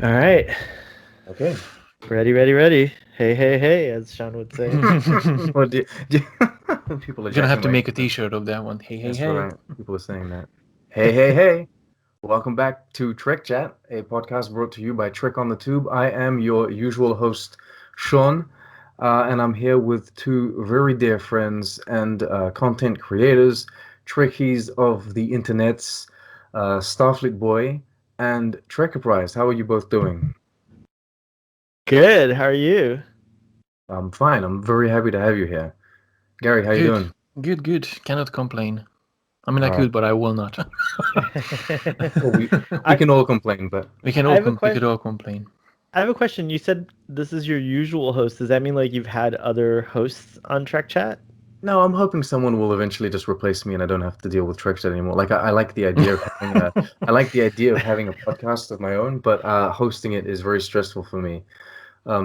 All right. Okay. Ready. Hey, as Sean would say. Well, people are We're gonna have to ejaculating. make a T-shirt of that one. Hey, hey, That's hey. right. People are saying that. Hey. Welcome back to Trick Chat, a podcast brought to you by Trick on the Tube. I am your usual host, Sean, and I'm here with two very dear friends and content creators, Trekkies of the internets, Starfleet Boy and Trekker Prize. How are you both doing? Good. How are you? I'm fine. I'm very happy to have you here. Gary, how you Good, doing? good. Cannot complain. I mean, I Uh, could, but I will not. well, we I can all complain, but I have a We could question. all complain. I have a question. You said this is your usual host. Does that mean like you've had other hosts on Trek Chat? no, I'm hoping someone will eventually just replace me and I don't have to deal with Trickster anymore. Like I like the idea of having a I like the idea of having a podcast of my own, but hosting it is very stressful for me.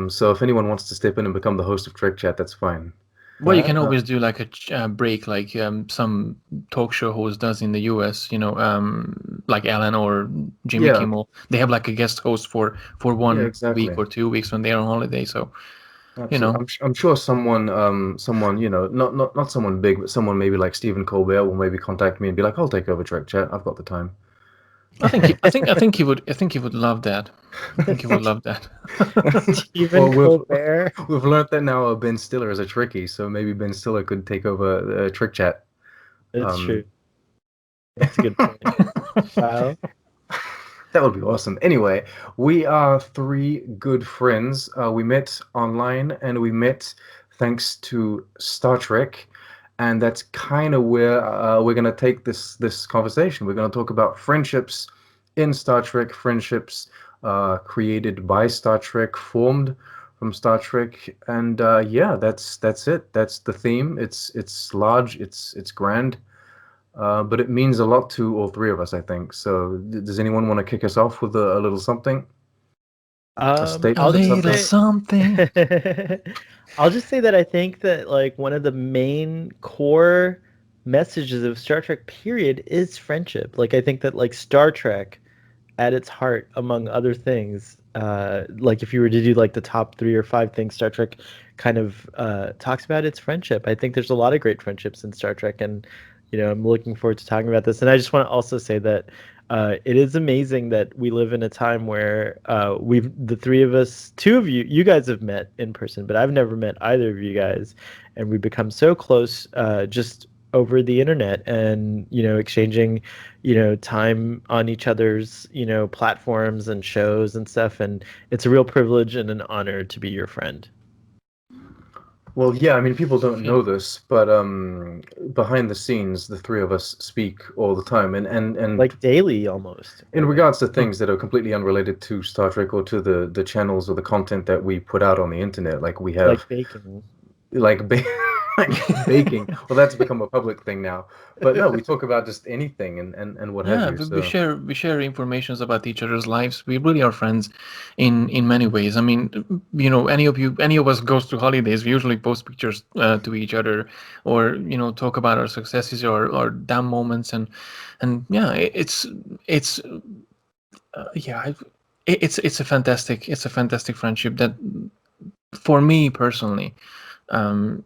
So if anyone wants to step in and become the host of Trick Chat, that's fine. Well, you can Uh, always do like a break, like some talk show host does in the US. Like Ellen or Jimmy yeah, Kimmel. They have like a guest host for yeah, 1 week exactly. or 2 weeks when they're on holiday. So you Absolutely. know, I'm sure someone, not someone big, but someone maybe like Stephen Colbert will maybe contact me and be like, "I'll take over Trick Chat. I've got the time." I think he would love that. I think he would love that. Stephen Well, Colbert. we've learned that now Ben Stiller is a Trekkie, so maybe Ben Stiller could take over Trick Chat. It's Um, true. That's a good point. Wow. that would be awesome. Anyway, we are three good friends. We met online and we met thanks to Star Trek, and that's kind of where we're gonna take this conversation. We're gonna talk about friendships in Star Trek, friendships created by Star Trek, formed from Star Trek, and yeah, that's it. That's the theme. It's large. It's grand. But it means a lot to all three of us, I think. So, does anyone want to kick us off with a little something? A A I'll statement or just little something? say something. I'll just say that I think that like one of the main core messages of Star Trek period is friendship. Like I think that like Star Trek at its heart, among other things, like if you were to do like the top 3 or 5 things Star Trek kind of talks about, it's friendship. I think there's a lot of great friendships in Star Trek, and I'm looking forward to talking about this. And I just want to also say that it is amazing that we live in a time where the three of us, two of you guys have met in person, but I've never met either of you guys, and we've become so close just over the internet and exchanging time on each other's platforms and shows and stuff, and it's a real privilege and an honor to be your friend. Well, yeah, I mean, people don't Feel know this, but behind the scenes, the three of us speak all the time, and Like daily almost, I in think. regards to things that are completely unrelated to Star Trek or to the channels or the content that we put out on the internet, like we have Like baking. like ba like baking. Well, that's become a public thing now. But no, we talk about just anything and what have Yeah, you. So. we share informations about each other's lives. We really are friends in many ways. I mean, any of us goes to holidays. We usually post pictures to each other, or talk about our successes or down moments, and yeah, it's yeah, it's a fantastic friendship that for me personally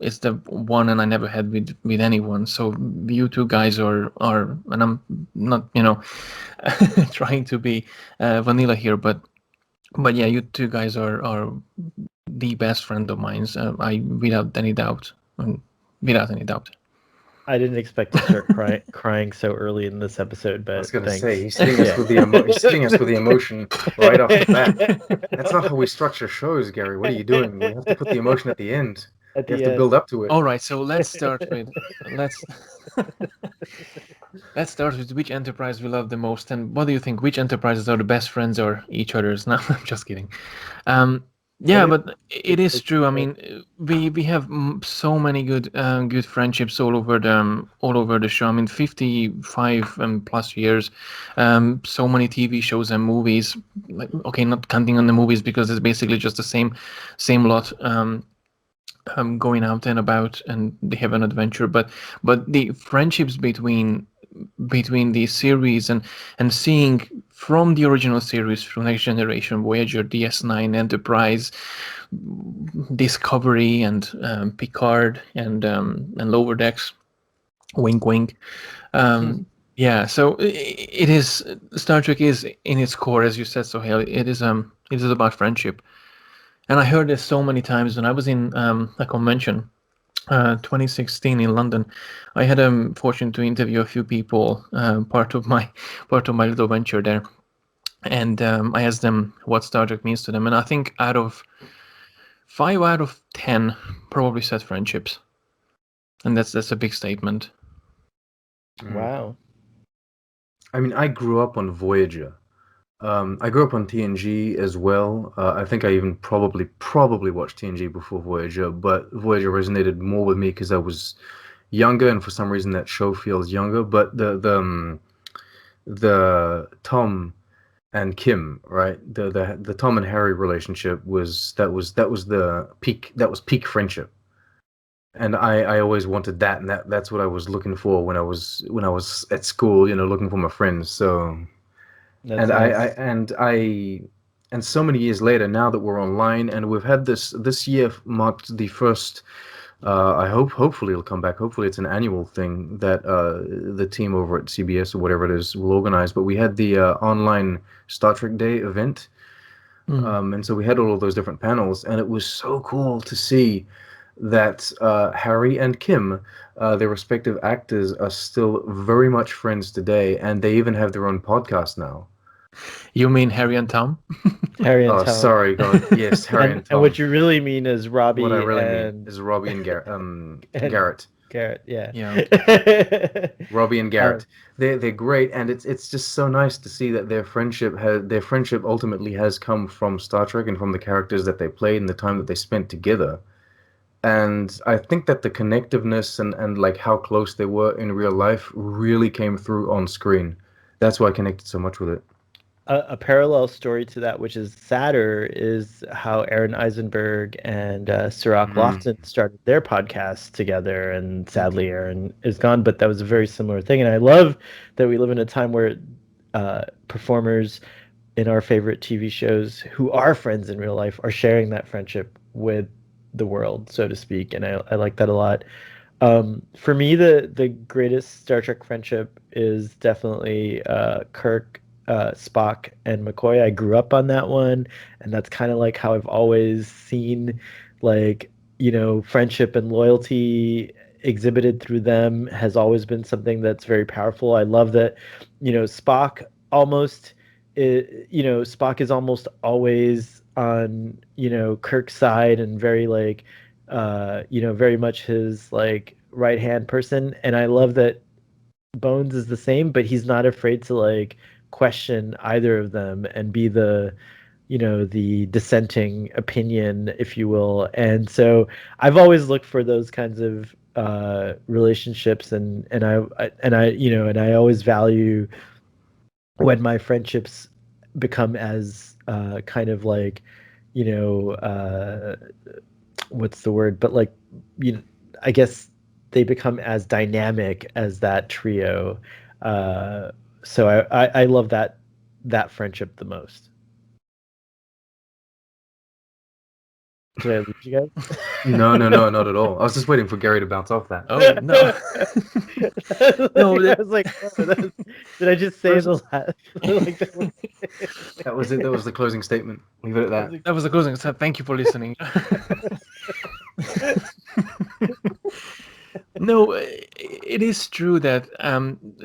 it's the one and I never had with anyone. So you two guys are and I'm not trying to be vanilla here, but yeah, you two guys are the best friend of mine. I without any doubt, without any doubt. I didn't expect to start crying so early in this episode, I was but gonna say thanks. he's hitting us Yeah. with he's hitting us with the emotion right off the bat. That's not how we structure shows, Gary. What are you doing? We have to put the emotion at the end. At We have the to build end. up to it. All right, so let's let's start with which enterprise we love the most, and what do you think? Which enterprises are the best friends or each other's? No, I'm just kidding. Um, I yeah, mean, but it is it's true. I like mean, we have so many good friendships all over the show. I mean, 55 plus years, so many TV shows and movies. Like, okay, not counting on the movies because it's basically just the same lot. Going out and about and they have an adventure, but the friendships between the series and seeing from the original series through Next Generation, Voyager, DS9, Enterprise, Discovery, and Picard, and Lower Decks. Wink, wink. Yeah, so it is. Star Trek is in its core, as you said, Sohail. It is about friendship, and I heard this so many times when I was in a convention, 2016 in London. I had a fortune to interview a few people, part of my little venture there, and I asked them what Star Trek means to them, and I think 5 out of 10 probably said friendships, and that's a big statement. Wow. I mean, I grew up on Voyager. I grew up on TNG as well. I think I even probably watched TNG before Voyager, but Voyager resonated more with me because I was younger, and for some reason that show feels younger. But the Tom and Kim, right? The Tom and Harry relationship was peak friendship. And I always wanted that, and that's what I was looking for when I was at school, looking for my friends. So That's and nice. and so many years later, now that we're online, and we've had this year marked the first. Hopefully it'll come back. Hopefully it's an annual thing that the team over at CBS or whatever it is will organize. But we had the online Star Trek Day event, and so we had all of those different panels, and it was so cool to see that Harry and Kim, their respective actors, are still very much friends today, and they even have their own podcast now. You mean Harry and Tom? Harry and Oh, Tom. sorry, God. Yes, Harry and And Tom. what you really mean is Robbie What I really mean and is Robbie and and Garrett. Garrett, yeah. Robbie and Garrett. They're great, and it's just so nice to see that their friendship ultimately has come from Star Trek and from the characters that they played and the time that they spent together. And I think that the connectiveness and like how close they were in real life really came through on screen. That's why I connected so much with it. A parallel story to that, which is sadder, is how Aaron Eisenberg and Sirach Lofton started their podcast together, and sadly Aaron is gone, but that was a very similar thing. And I love that we live in a time where performers in our favorite TV shows who are friends in real life are sharing that friendship with the world, so to speak, and I like that a lot. For me, the greatest Star Trek friendship is definitely Kirk, Spock, and McCoy. I grew up on that one, and that's kind of like how I've always seen, like, friendship and loyalty exhibited through them has always been something that's very powerful. I love that, Spock almost, Spock is almost always on, Kirk's side and very like very much his like right hand person. And I love that Bones is the same, but he's not afraid to like question either of them and be the dissenting opinion, if you will. And so I've always looked for those kinds of relationships, and I always value when my friendships become as kind of like, you know, uh, what's the word? But like, you know, I guess they become as dynamic as that trio. So I love that friendship the most. Did I lose you guys? No, not at all. I was just waiting for Gary to bounce off that. Oh no, no. I was like, oh, did I just say First, the last? Like that was it. That was the closing statement. Leave it at that. That was the closing. So thank you for listening. No, it is true that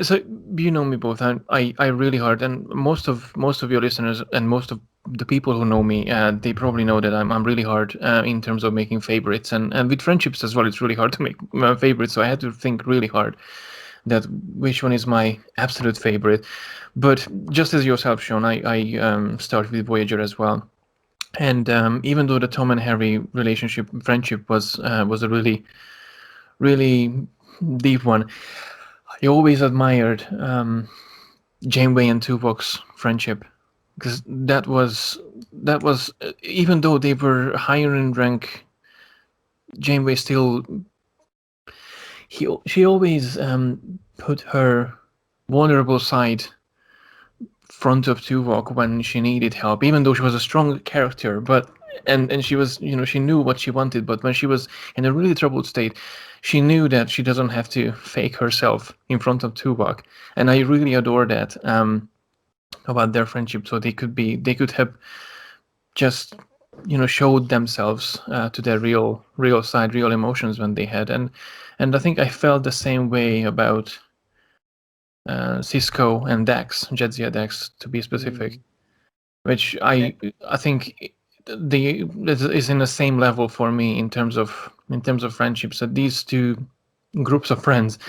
so you know me both. I really hard, and most of your listeners and most of the people who know me, they probably know that I'm really hard in terms of making favorites, and with friendships as well. It's really hard to make favorites, so I had to think really hard that which one is my absolute favorite. But just as yourself, Sean, I started with Voyager as well. And even though the Tom and Harry friendship was a really deep one, I always admired Janeway and Tupac's friendship because that was even though they were higher in rank, Janeway still she always put her vulnerable side front of Tuvok when she needed help, even though she was a strong character. But and she was, she knew what she wanted. But when she was in a really troubled state, she knew that she doesn't have to fake herself in front of Tuvok, and I really adore that about their friendship. So they could have just showed themselves to their real side, real emotions when they had, and I think I felt the same way about Cisco and Dax, Jadzia Dax to be specific, which I think the is in the same level for me in terms of friendships. That these two groups of friends,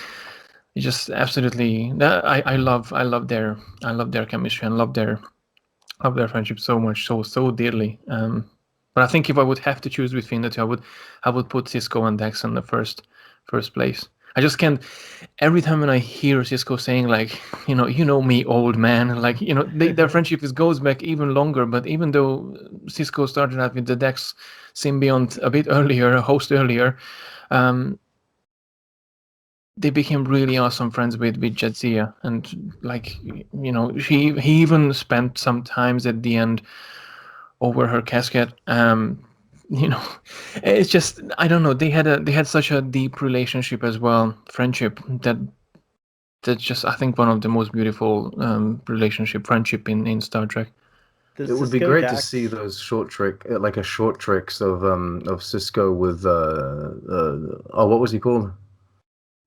just absolutely, I love their chemistry and love their friendship so much, so dearly. But I think if I would have to choose between the two, I would put Cisco and Dax in the first place. I just can't. Every time when I hear Cisco saying like, me, old man, like their friendship goes back even longer. But even though Cisco started out with the Dax symbiont a bit earlier, a host earlier, they became really awesome friends with Jadzia, and like he even spent some times at the end over her casket. It's just, I don't know, they had such a deep relationship as well, friendship, that's just, I think, one of the most beautiful friendship in Star Trek. The It would be Cisco great to Dax. see those like a short tricks of Cisco with oh, what was he called?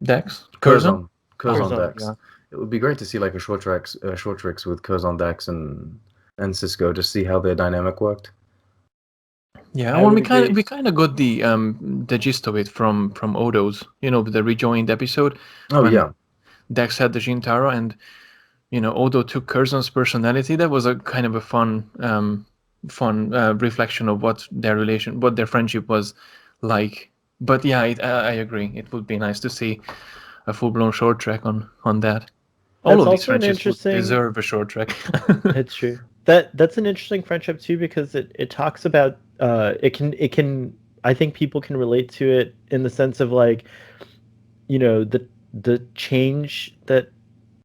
Dax, Curzon. Curzon Curzon. Dax. It would be great to see like a short tricks with Curzon Dax and Cisco, just see how their dynamic worked. Yeah, I well, would agree. we kind of got the gist of it from Odo's, the rejoined episode Oh when yeah, Dax had the Jintaro, and Odo took Curzon's personality. That was a kind of a fun reflection of what their friendship was like. But yeah, I agree. It would be nice to see a full-blown short track on that. All That's of these also an friendships would interesting. deserve a short track. It's true. That's an interesting friendship too because it talks about it can I think people can relate to it in the sense of like the change that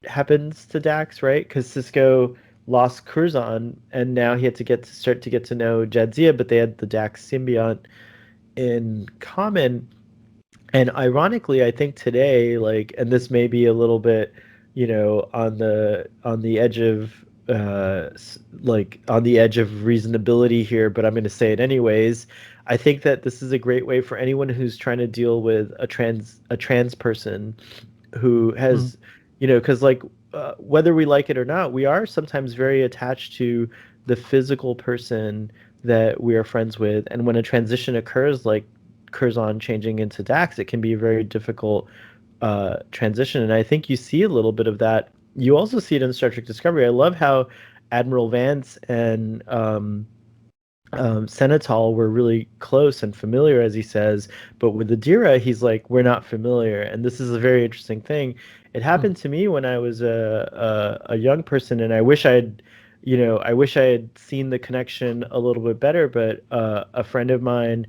happens to Dax, right? Because Cisco lost Curzon and now he had to start to get to know Jadzia, but they had the Dax symbiont in common. And ironically, I think today, like, and this may be a little bit, on the edge of like on the edge of reasonability here, but I'm going to say it anyways. I think that this is a great way for anyone who's trying to deal with a trans person who has, because like whether we like it or not, we are sometimes very attached to the physical person that we are friends with, and when a transition occurs, like Curzon changing into Dax, it can be a very difficult transition. And I think you see a little bit of that. You also see it in Star Trek Discovery. I love how Admiral Vance and Senatol were really close and familiar, as he says, but with Adira, he's like, we're not familiar. And this is a very interesting thing. It happened to me when I was a young person, and I wish I had seen the connection a little bit better. But a friend of mine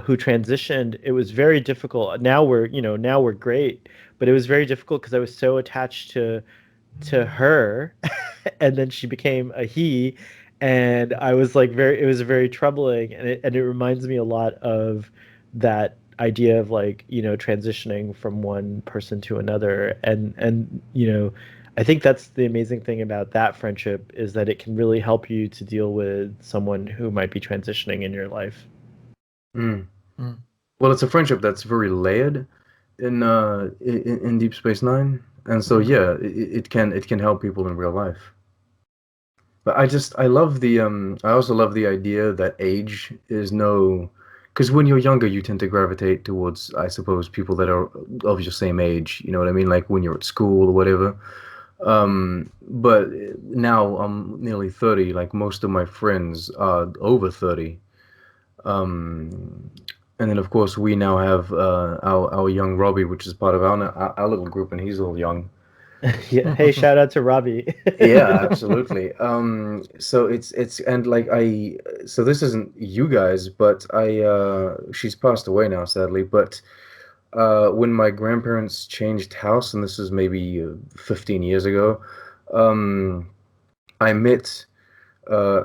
who transitioned, it was very difficult. Now we're great, but it was very difficult because I was so attached to her and then she became a he, and I was like very it was very troubling, and it reminds me a lot of that idea of like transitioning from one person to another, and I think that's the amazing thing about that friendship is that it can really help you to deal with someone who might be transitioning in your life. mm. Well, it's a friendship that's very layered in Deep Space Nine, and so yeah, it can help people in real life. But I love I also love the idea that age is no, because when you're younger, you tend to gravitate towards, I suppose, people that are of your same age. You know what I mean? Like when you're at school or whatever. But now I'm nearly 30. Like most of my friends are over 30. Um, and then of course we now have our young Robbie, which is part of our little group, and he's all young. Yeah. Hey, shout out to Robbie. Yeah, absolutely. So it's and like so this isn't you guys, but she's passed away now, sadly. But when my grandparents changed house, and this is maybe 15 years ago, um, I met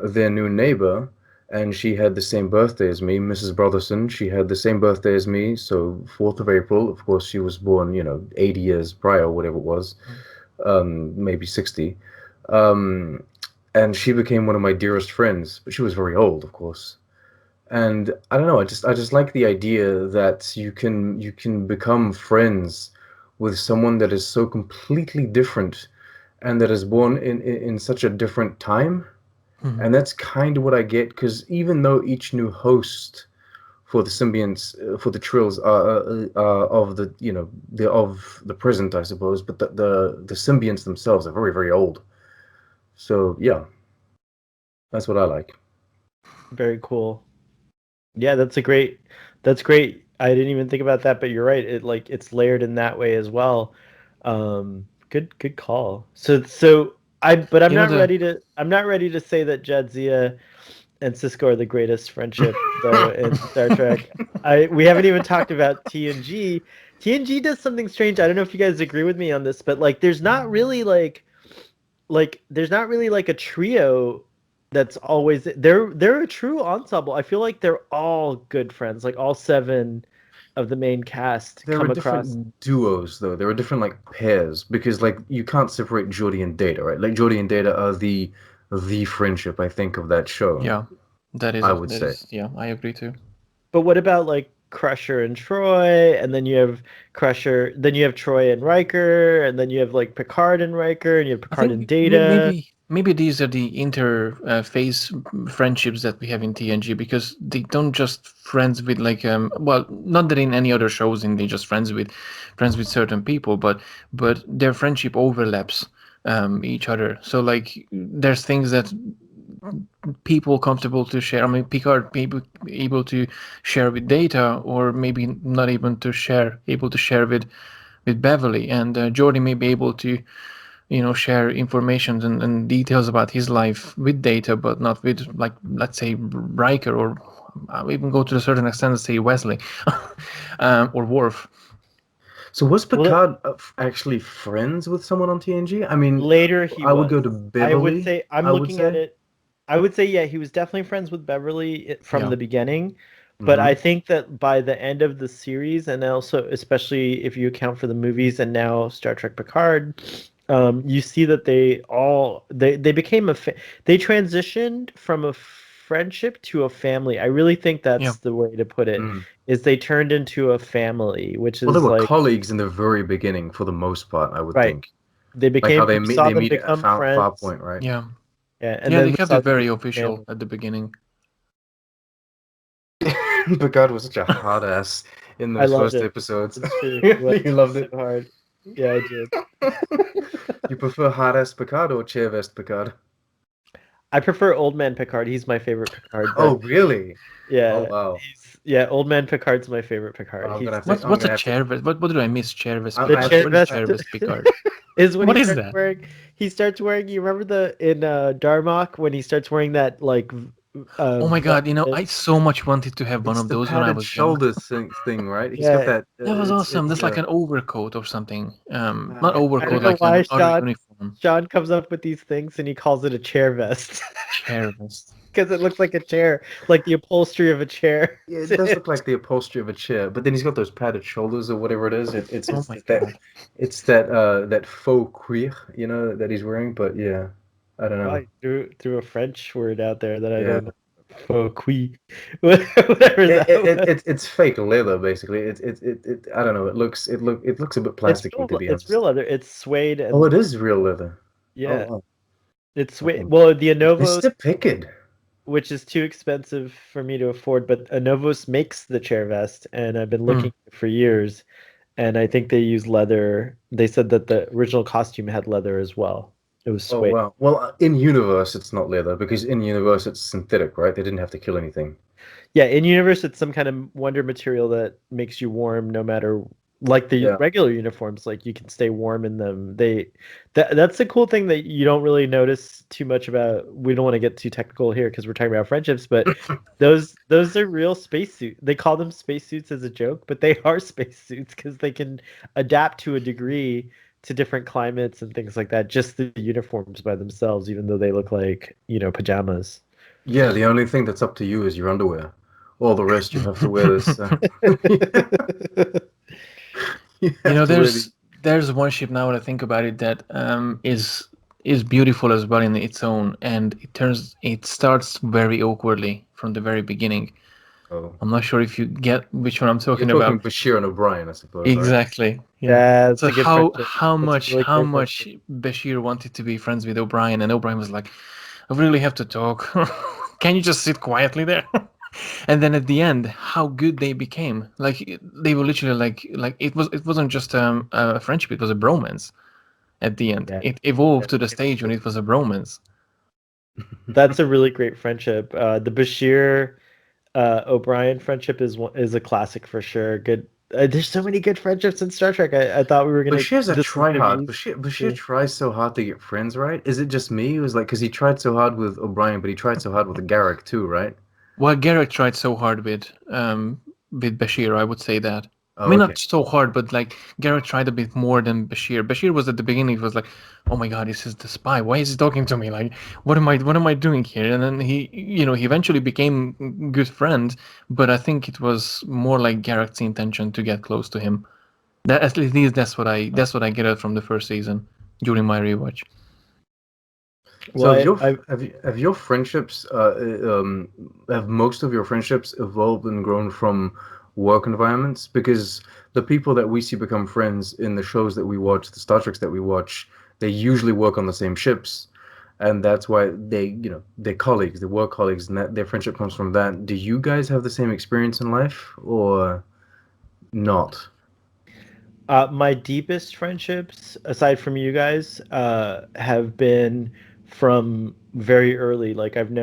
their new neighbor, and she had the same birthday as me, Mrs. Brotherson. She had the same birthday as me, so 4th of April. Of course, she was born, 80 years prior, whatever it was, maybe 60. Um, and she became one of my dearest friends, but she was very old, of course. And I don't know, I just like the idea that you can become friends with someone that is so completely different and that is born in such a different time. Mhm. And that's kind of what I get, because even though each new host for the symbionts, for the Trills, are of the of the present, I suppose, but the symbionts themselves are very, very old. So yeah, that's what I like. Very cool. Yeah, that's great. I didn't even think about that, but you're right. It's layered in that way as well. Good call. But You know the I'm not ready to say that Jadzia and Cisco are the greatest friendship though in Star Trek. We haven't even talked about TNG. TNG does something strange. I don't know if you guys agree with me on this, but there's not really like a trio that's always they're a true ensemble. I feel like they're all good friends. Like all seven of the main cast There are come across. different duos, though. There are different like pairs because like you can't separate Geordi and Data, right? Like Geordi and Data are the friendship I think of that show. yeah, I would say. yeah, I agree too. But what about like Crusher and Troy, and then you have Troy and Riker, and then you have like Picard and Riker, and you have I Picard and think Data. maybe these are the interface friendships that we have in TNG because they don't just friends with like well, not that in any other shows in they just friends with certain people, but their friendship overlaps each other. So like there's things that people comfortable to share. I mean, Picard able to share with Data, or maybe not even to share able to share with Beverly, and Jordy may be able to share information and details about his life with Data, but not with like let's say Riker, or I even go to a certain extent to say Wesley or Worf. So was Well, Picard actually friends with someone on TNG? I mean, later he I would go was. to I would Beverly, say I'm I would looking at say. it. I would say yeah, he was definitely friends with Beverly from Yeah, the beginning, but Mm-hmm. I think that by the end of the series, and also especially if you account for the movies and now Star Trek Picard, you see that they became they transitioned from a friendship to a family. I really think yeah. that's the way to put it, Mm. is they turned into a family, which Well, they is were like colleagues in the very beginning for the most part, I would right. think. They Like how became they we meet saw they them meet at become Far friends. Point, right? Yeah, Yeah, and yeah. then They we kept saw it them very become official family. at the beginning. Picard was such a hard ass in I those loved first it. episodes. It's true. He was You loved so it. hard. Yeah, I did. You prefer hard ass Picard or chair vest Picard? I prefer Old Man Picard. He's my favorite Picard, Oh, but really? Oh, yeah, wow. Old Man Picard's my favorite Picard. I'm gonna He's have to. I'm What's a gonna have to. chair vest? What did I miss? Chair vest the I Picard. have chair What is to. vest chair vest Picard? is when What is that? he starts wearing you remember the in Darmok when he starts wearing that like Oh my God! velvet I so much wanted to have one It's of the those when I padded was young. shoulder thing, right? He's got yeah. that. That was awesome. It's That's like an overcoat or something. Not I don't overcoat, know like why an outer uniform. Sean comes up with these things and he calls it a chair vest Chair vest. because it looks like a chair, like the upholstery of a chair. Yeah, it does look like the upholstery of a chair, but then he's got those padded shoulders or whatever it is. Oh my That God. that faux cuir, that he's wearing. But yeah, I don't know. Probably threw a French word out there that I Yeah, don't know. Faux cuit. Whatever that was. it's fake leather basically. I don't know. It looks a bit plasticky to be It's honest. real leather. It's suede Oh, and it is real leather. Oh yeah, wow. it's suede. Oh, Well, the Anovos, Mr. Pickard. which is too expensive for me to afford, but Anovos makes the chair vest, and I've been Hmm. looking for years, and I think they use leather. They said that the original costume had leather as well. It was Oh suede. wow. Well, in universe it's not leather because in universe it's synthetic, right? They didn't have to kill anything. Yeah, in universe, it's some kind of wonder material that makes you warm no matter like the Yeah. regular uniforms, like you can stay warm in them. That's the cool thing that you don't really notice too much about. We don't want to get too technical here because we're talking about friendships, but those are real spacesuits. They call them spacesuits as a joke, but they are spacesuits because they can adapt to a degree to different climates and things like that. Just the uniforms by themselves, even though they look like, pajamas. Yeah, the only thing that's up to you is your underwear. All the rest you have to wear this. You You have know, to wear the. there's one ship now that I think about it that is beautiful as well in its own, and it starts very awkwardly from the very beginning. Oh, I'm not sure if you get which one I'm you're talking talking about. Bashir and O'Brien, I suppose, right? Exactly. Yeah. Yeah, it's So a good friendship. That's a really how great much friendship. Bashir wanted to be friends with O'Brien, and O'Brien was like, "I really have to talk. Can you just sit quietly there?" And then at the end, how good they became. Like they were literally like it wasn't just a friendship; it was a bromance. At the end, Yeah, it evolved yeah. to the stage when it was a bromance. That's a really great friendship. The Bashir O'Brien friendship is a classic for sure. Good. There's so many good friendships in Star Trek. I thought we were gonna Bashir's a this was gonna be tryhard. easy. Bashir tries so hard to get friends, right? Is it just me? It was like because he tried so hard with O'Brien, but he tried so hard with Garrick too, right? Well, Garrett tried so hard with Bashir, I would say that. I Oh, mean, okay. not so hard, but like Garrett tried a bit more than Bashir. Bashir was at the beginning. He was like, "Oh my God, this is the spy. Why is he talking to me? Like, what am I doing here?" And then he eventually became good friends. But I think it was more like Garrett's intention to get close to him. That at least that's what I get out from the first season during my rewatch. So Well, I have your friendships have most of your friendships evolved and grown from work environments? Because the people that we see become friends in the shows that we watch, the Star Treks that we watch, they usually work on the same ships, and that's why they're colleagues, they work colleagues, and that their friendship comes from that. Do you guys have the same experience in life or not? My deepest friendships, aside from you guys, have been from very early. Like I'm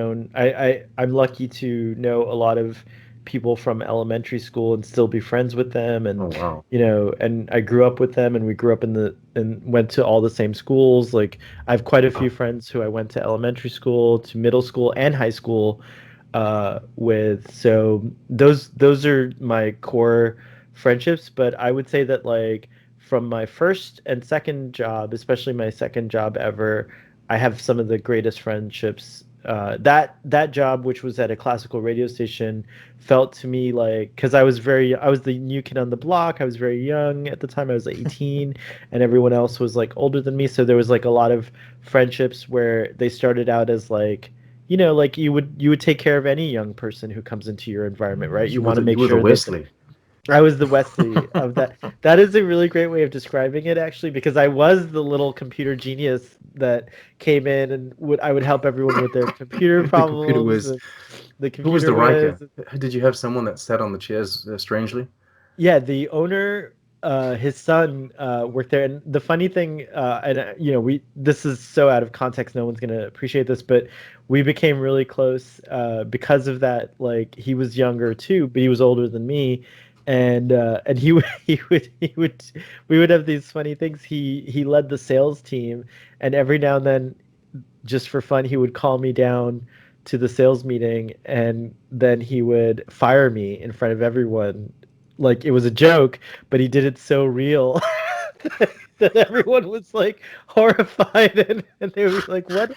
lucky to know a lot of people from elementary school and still be friends with them, Oh and wow. and I grew up with them, and we grew up and went to all the same schools. Like I have quite a few friends who I went to elementary school, to middle school, and high school with. So those are my core friendships, but I would say that like from my first and second job, especially my second job ever, I have some of the greatest friendships. That job, which was at a classical radio station, felt to me like because I was the new kid on the block. I was very young at the time. I was like 18, and everyone else was like older than me. So there was like a lot of friendships where they started out as like like you would take care of any young person who comes into your environment, right? You want to You make were the sure that Wesley. I was the Wesley of that. That is a really great way of describing it, actually, because I was the little computer genius that came in and I would help everyone with their computer The computer problems, whiz. and the Who was computer the whiz. Riker? Did you have someone that sat on the chairs strangely? Yeah, the owner, his son, worked there, and the funny thing, and we this is so out of context, no one's gonna appreciate this, but we became really close because of that. Like he was younger too, but he was older than me, and he would we would have these funny things. He led the sales team, and every now and then, just for fun, he would call me down to the sales meeting, and then he would fire me in front of everyone like it was a joke, but he did it so real that everyone was like horrified, and they would be like, "What?"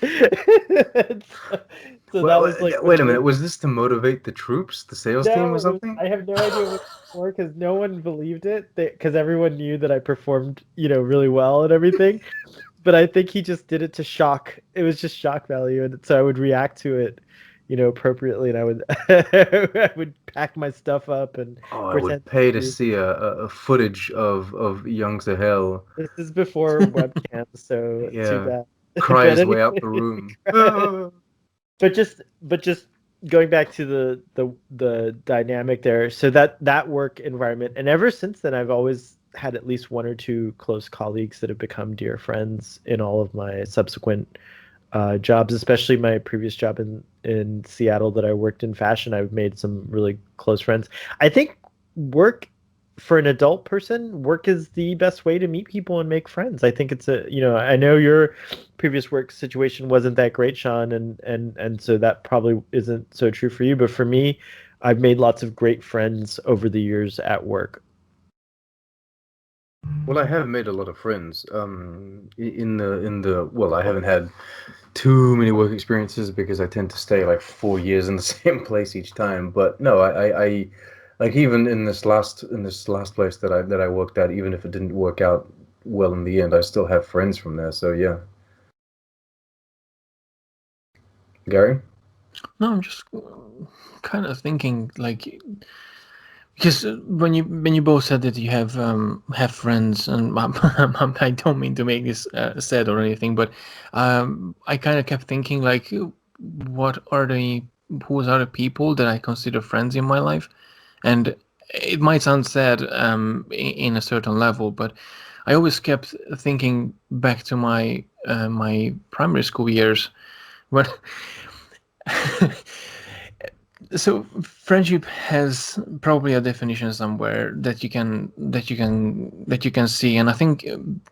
So that was like one Wait of a minute. the Was this to motivate the troops, the sales team, or no, something? I have no idea what for because no one believed it because everyone knew that I performed really well and everything. But I think he just did it to shock. It was just shock value, and so I would react to it, appropriately, and I would I would pack my stuff up and Oh, I would pretend pay to to leave. see a footage of young Sahel. This is before webcam, so too Yeah, bad. cry But his way out anyway, the room. Ah. but just going back to the dynamic there. So that work environment, and ever since then, I've always had at least one or two close colleagues that have become dear friends in all of my subsequent jobs, especially my previous job in Seattle that I worked in fashion. I've made some really close friends. I think work for an adult person, work is the best way to meet people and make friends. I think it's I know your previous work situation wasn't that great, Sean, and so that probably isn't so true for you, but for me, I've made lots of great friends over the years at work. Well, I have made a lot of friends. Well, I haven't had too many work experiences because I tend to stay like 4 years in the same place each time. But no, I like even in this last place that I worked at, even if it didn't work out well in the end, I still have friends from there. So yeah, Gary. No, I'm just kind of thinking like because when you both said that you have friends, and I don't mean to make this sad or anything, but I kind of kept thinking like, what are the who's are the people that I consider friends in my life, and it might sound sad in a certain level, but I always kept thinking back to my primary school years when so friendship has probably a definition somewhere that you can see, and I think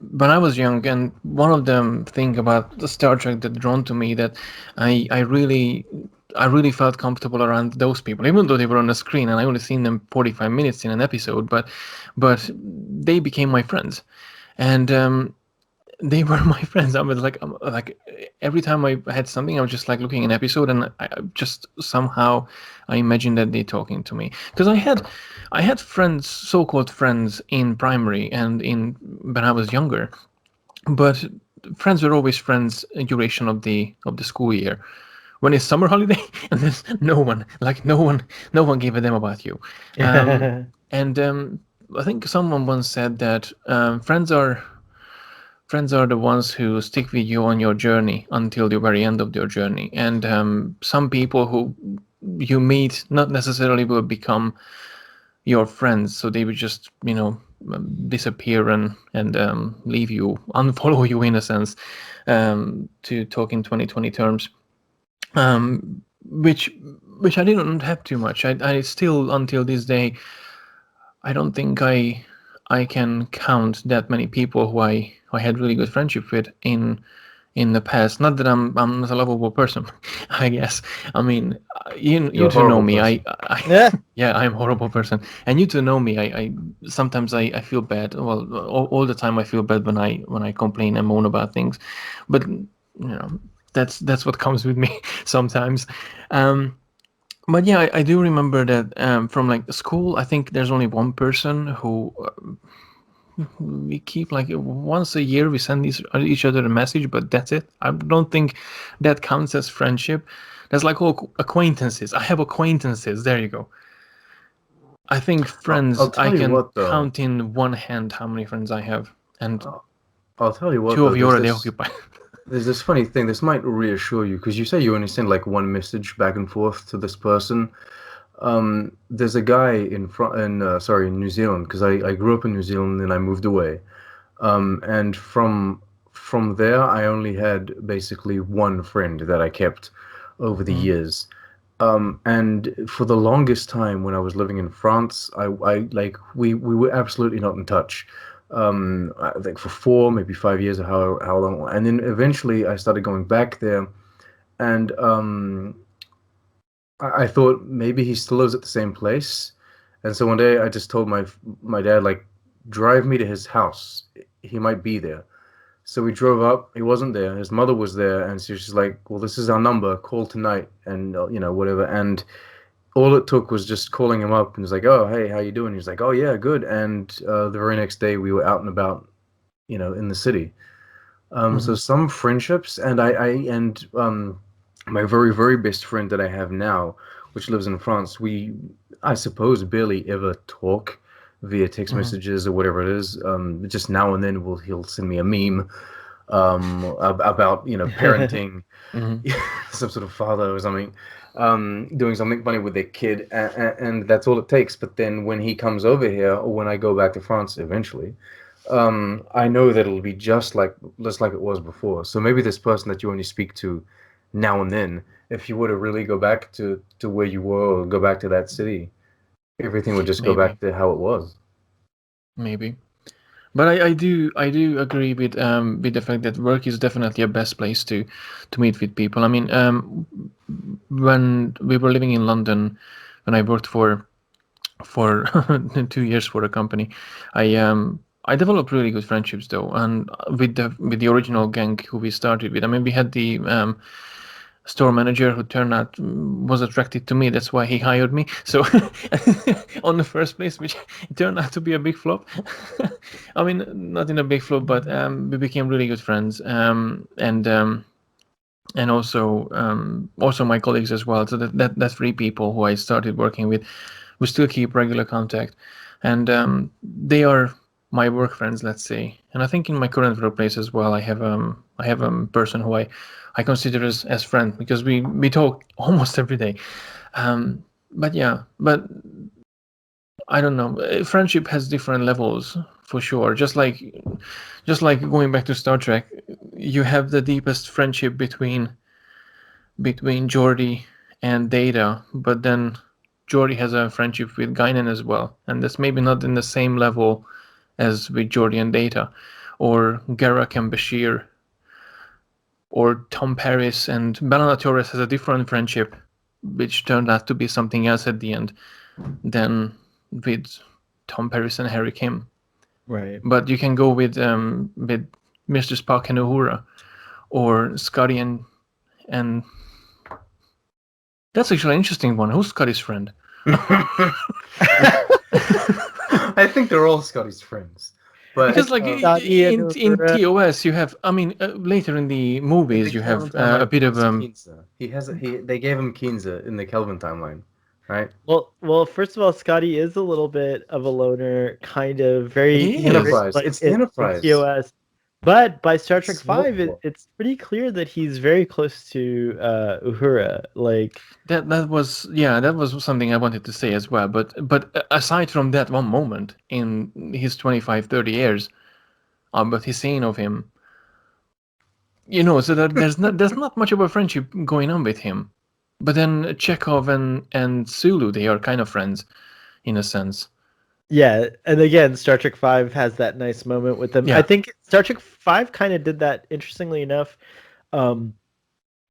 when I was young, and one of the thing about the Star Trek that drawn to me, that I really felt comfortable around those people, even though they were on the screen and I only seen them 45 minutes in an episode, but they became my friends, and they were my friends. I was like every time I had something, I was just like looking an episode, and I just somehow I imagined that they're talking to me, because I had friends, so-called friends, in primary and in when I was younger, but friends were always friends duration of the school year. When it's summer holiday, and there's no one gave a damn about you. And I think someone once said that friends are the ones who stick with you on your journey until the very end of your journey. And some people who you meet not necessarily will become your friends, so they will just disappear and leave you, unfollow you in a sense, to talk in 2020 terms, which I didn't have too much. I still, until this day, I don't think I can count that many people who I had really good friendship with in the past. Not that I'm not a lovable person, I guess. I mean, you You're a two know horrible me. person. Yeah. Yeah, I'm a horrible person, and you two know me. I sometimes I feel bad. Well, all the time I feel bad when I complain and moan about things, but that's what comes with me sometimes. Um, but yeah, I do remember that from like school. I think there's only one person who we keep like once a year we send each other a message, but that's it. I don't think that counts as friendship. That's like all acquaintances. I have acquaintances. There you go. I think friends, I'll I tell you can what though. count in one hand how many friends I have, and Uh, I'll tell you what two though. of you already occupied. There's this funny thing. This might reassure you because you say you only send like one message back and forth to this person. There's a guy in New Zealand, because I grew up in New Zealand and I moved away. And from there, I only had basically one friend that I kept over the Mm, years. And for the longest time when I was living in France, I like we were absolutely not in touch. I think for 4, maybe 5 years, or how long. And then eventually I started going back there, and I thought maybe he still lives at the same place. And so one day I just told my dad, like, drive me to his house. He might be there. So we drove up. He wasn't there. His mother was there, and she was just like, "Well, this is our number. Call tonight, and whatever." And all it took was just calling him up, and he's like, "Oh, hey, how you doing?" He's like, "Oh, yeah, good." And the very next day, we were out and about, in the city. So mhm, some friendships, and my very, very best friend that I have now, which lives in France, I suppose, barely ever talk via text mhm, messages or whatever it is. Just now and then he'll send me a meme about parenting, mhm, some sort of father or something, doing something funny with their kid, and that's all it takes. But then when he comes over here, or when I go back to France eventually, I know that it'll be just like it was before. So maybe this person that you only speak to now and then, if you were to really go back to where you were, or go back to that city, everything would just go maybe, back to how it was. maybe. But I do agree with the fact that work is definitely a best place to meet with people. I mean, when we were living in London, when I worked for 2 years for a company, I I developed really good friendships though, and with the original gang who we started with. I mean, we had the store manager who turned out was attracted to me. That's why he hired me. So on the first place, which turned out to be a big flop. I mean, not in a big flop, but we became really good friends. And also my colleagues as well. So that's three people who I started working with. We still keep regular contact, and they are my work friends, let's say. And I think in my current workplace as well, I have a person who I consider as friend, because we talk almost every day. But I don't know. Friendship has different levels for sure. Just like going back to Star Trek, you have the deepest friendship between Geordi and Data, but then Geordi has a friendship with Guinan as well, and that's maybe not in the same level as with Geordi and Data, or Garak and Bashir, or Tom Paris and Bellana Torres has a different friendship, which turned out to be something else at the end than with Tom Paris and Harry Kim. Right. But you can go with Mr. Spock and Uhura, or Scotty and that's actually an interesting one. Who's Scotty's friend? I think they're all Scotty's friends. But Because like Scotty and in Uhura. TOS you have, I mean, later in the movies the you have Kelvin timeline, a bit of They gave him Kinza in the Kelvin timeline, right? Well, first of all, Scotty is a little bit of a loner, kind of very He he's very, Enterprise. like, It's in Enterprise. TOS. But by Star Trek It's 5, awful. it's pretty clear that he's very close to Uhura. Like that was something I wanted to say as well. But aside from that one moment in his 25-30 years, but he's saying of him, so that there's not much of a friendship going on with him. But then Chekhov and Sulu, they are kind of friends in a sense. yeah, and again, Star Trek 5 has that nice moment with them. Yeah. I think Star Trek 5 kind of did that, interestingly enough.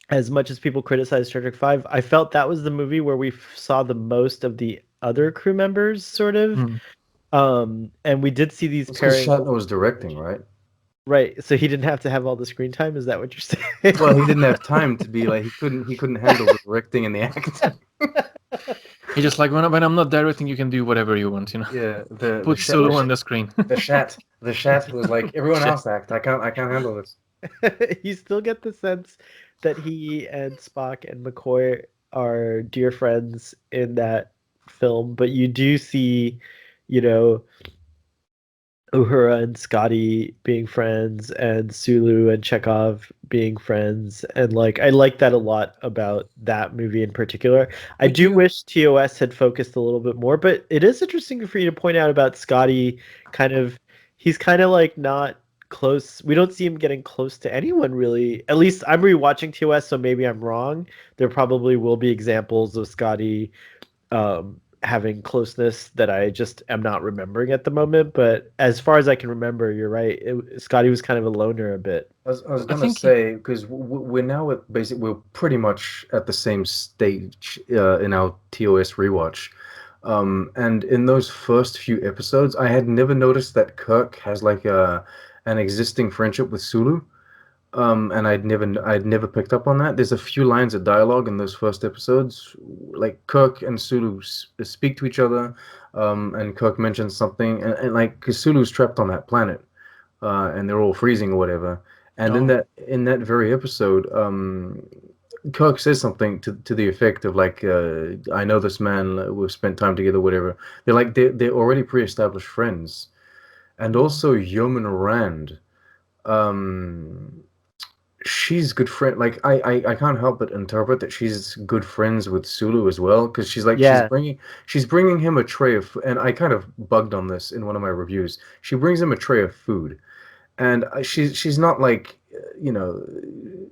As much as people criticize Star Trek 5, I felt that was the movie where we saw the most of the other crew members, sort of. And we did see these Because pairings. Shatner was directing, right? Right, so he didn't have to have all the screen time. Is that what you're saying? Well, he didn't have time to be like he couldn't handle the directing and the acting. He's just like, when I'm not directing, you can do whatever you want, Yeah, Put Sulu on the screen. the Shat was like, everyone else act. I can't handle this. You still get the sense that he and Spock and McCoy are dear friends in that film, but you do see, Uhura and Scotty being friends, and Sulu and Chekhov being friends, and I like that a lot about that movie in particular. I do wish TOS had focused a little bit more, but it is interesting for you to point out about Scotty. He's kind of like not close. We don't see him getting close to anyone really. At least I'm rewatching TOS, so maybe I'm wrong. There probably will be examples of Scotty having closeness that I just am not remembering at the moment. But as far as I can remember, you're right. Scotty was kind of a loner a bit. I was gonna say, because we're now we're pretty much at the same stage in our TOS rewatch. And in those first few episodes, I had never noticed that Kirk has like an existing friendship with Sulu. And I'd never picked up on that. There's a few lines of dialogue in those first episodes, like Kirk and Sulu speak to each other, and Kirk mentions something, and like, because Sulu's trapped on that planet, and they're all freezing or whatever. And in that very episode, Kirk says something to the effect of like, "I know this man. We've spent time together, whatever." They're already pre-established friends, and also Yeoman Rand. She's good friend. Like I can't help but interpret that she's good friends with Sulu as well, because she's like, she's bringing him a tray of, and I kind of bugged on this in one of my reviews. She brings him a tray of food, and she's not like,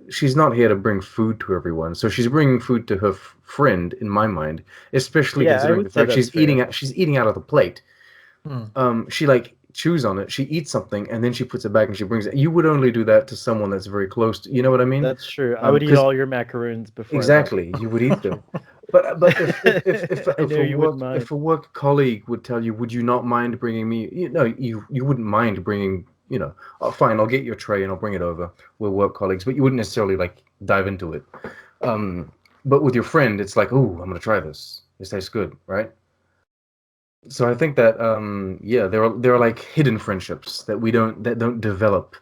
she's not here to bring food to everyone. So she's bringing food to her friend, in my mind, especially considering the fact she's eating out of the plate. She like chews on it, she eats something, and then she puts it back and she brings it. You would only do that to someone that's very close to, you know what I mean? That's true. I would eat all your macaroons before. Exactly, you would eat them. But if I know you wouldn't mind. if a work colleague would tell you, would you not mind bringing me? You wouldn't mind bringing. Oh, fine, I'll get your tray and I'll bring it over. We're work colleagues, but you wouldn't necessarily like dive into it. But with your friend, it's like, oh, I'm gonna try this. This tastes good, right? So I think that yeah, there are like hidden friendships that don't develop.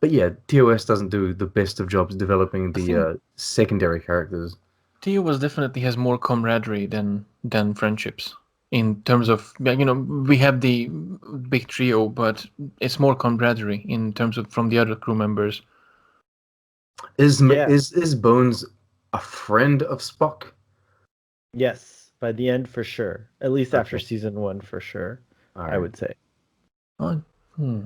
But yeah, TOS doesn't do the best of jobs developing the secondary characters. TOS definitely has more camaraderie than friendships in terms of we have the big trio, but it's more camaraderie in terms of from the other crew members. Yeah. Is Bones a friend of Spock? Yes, by the end for sure. At least after Okay. season 1 for sure. All I right. would say. Oh, hmm.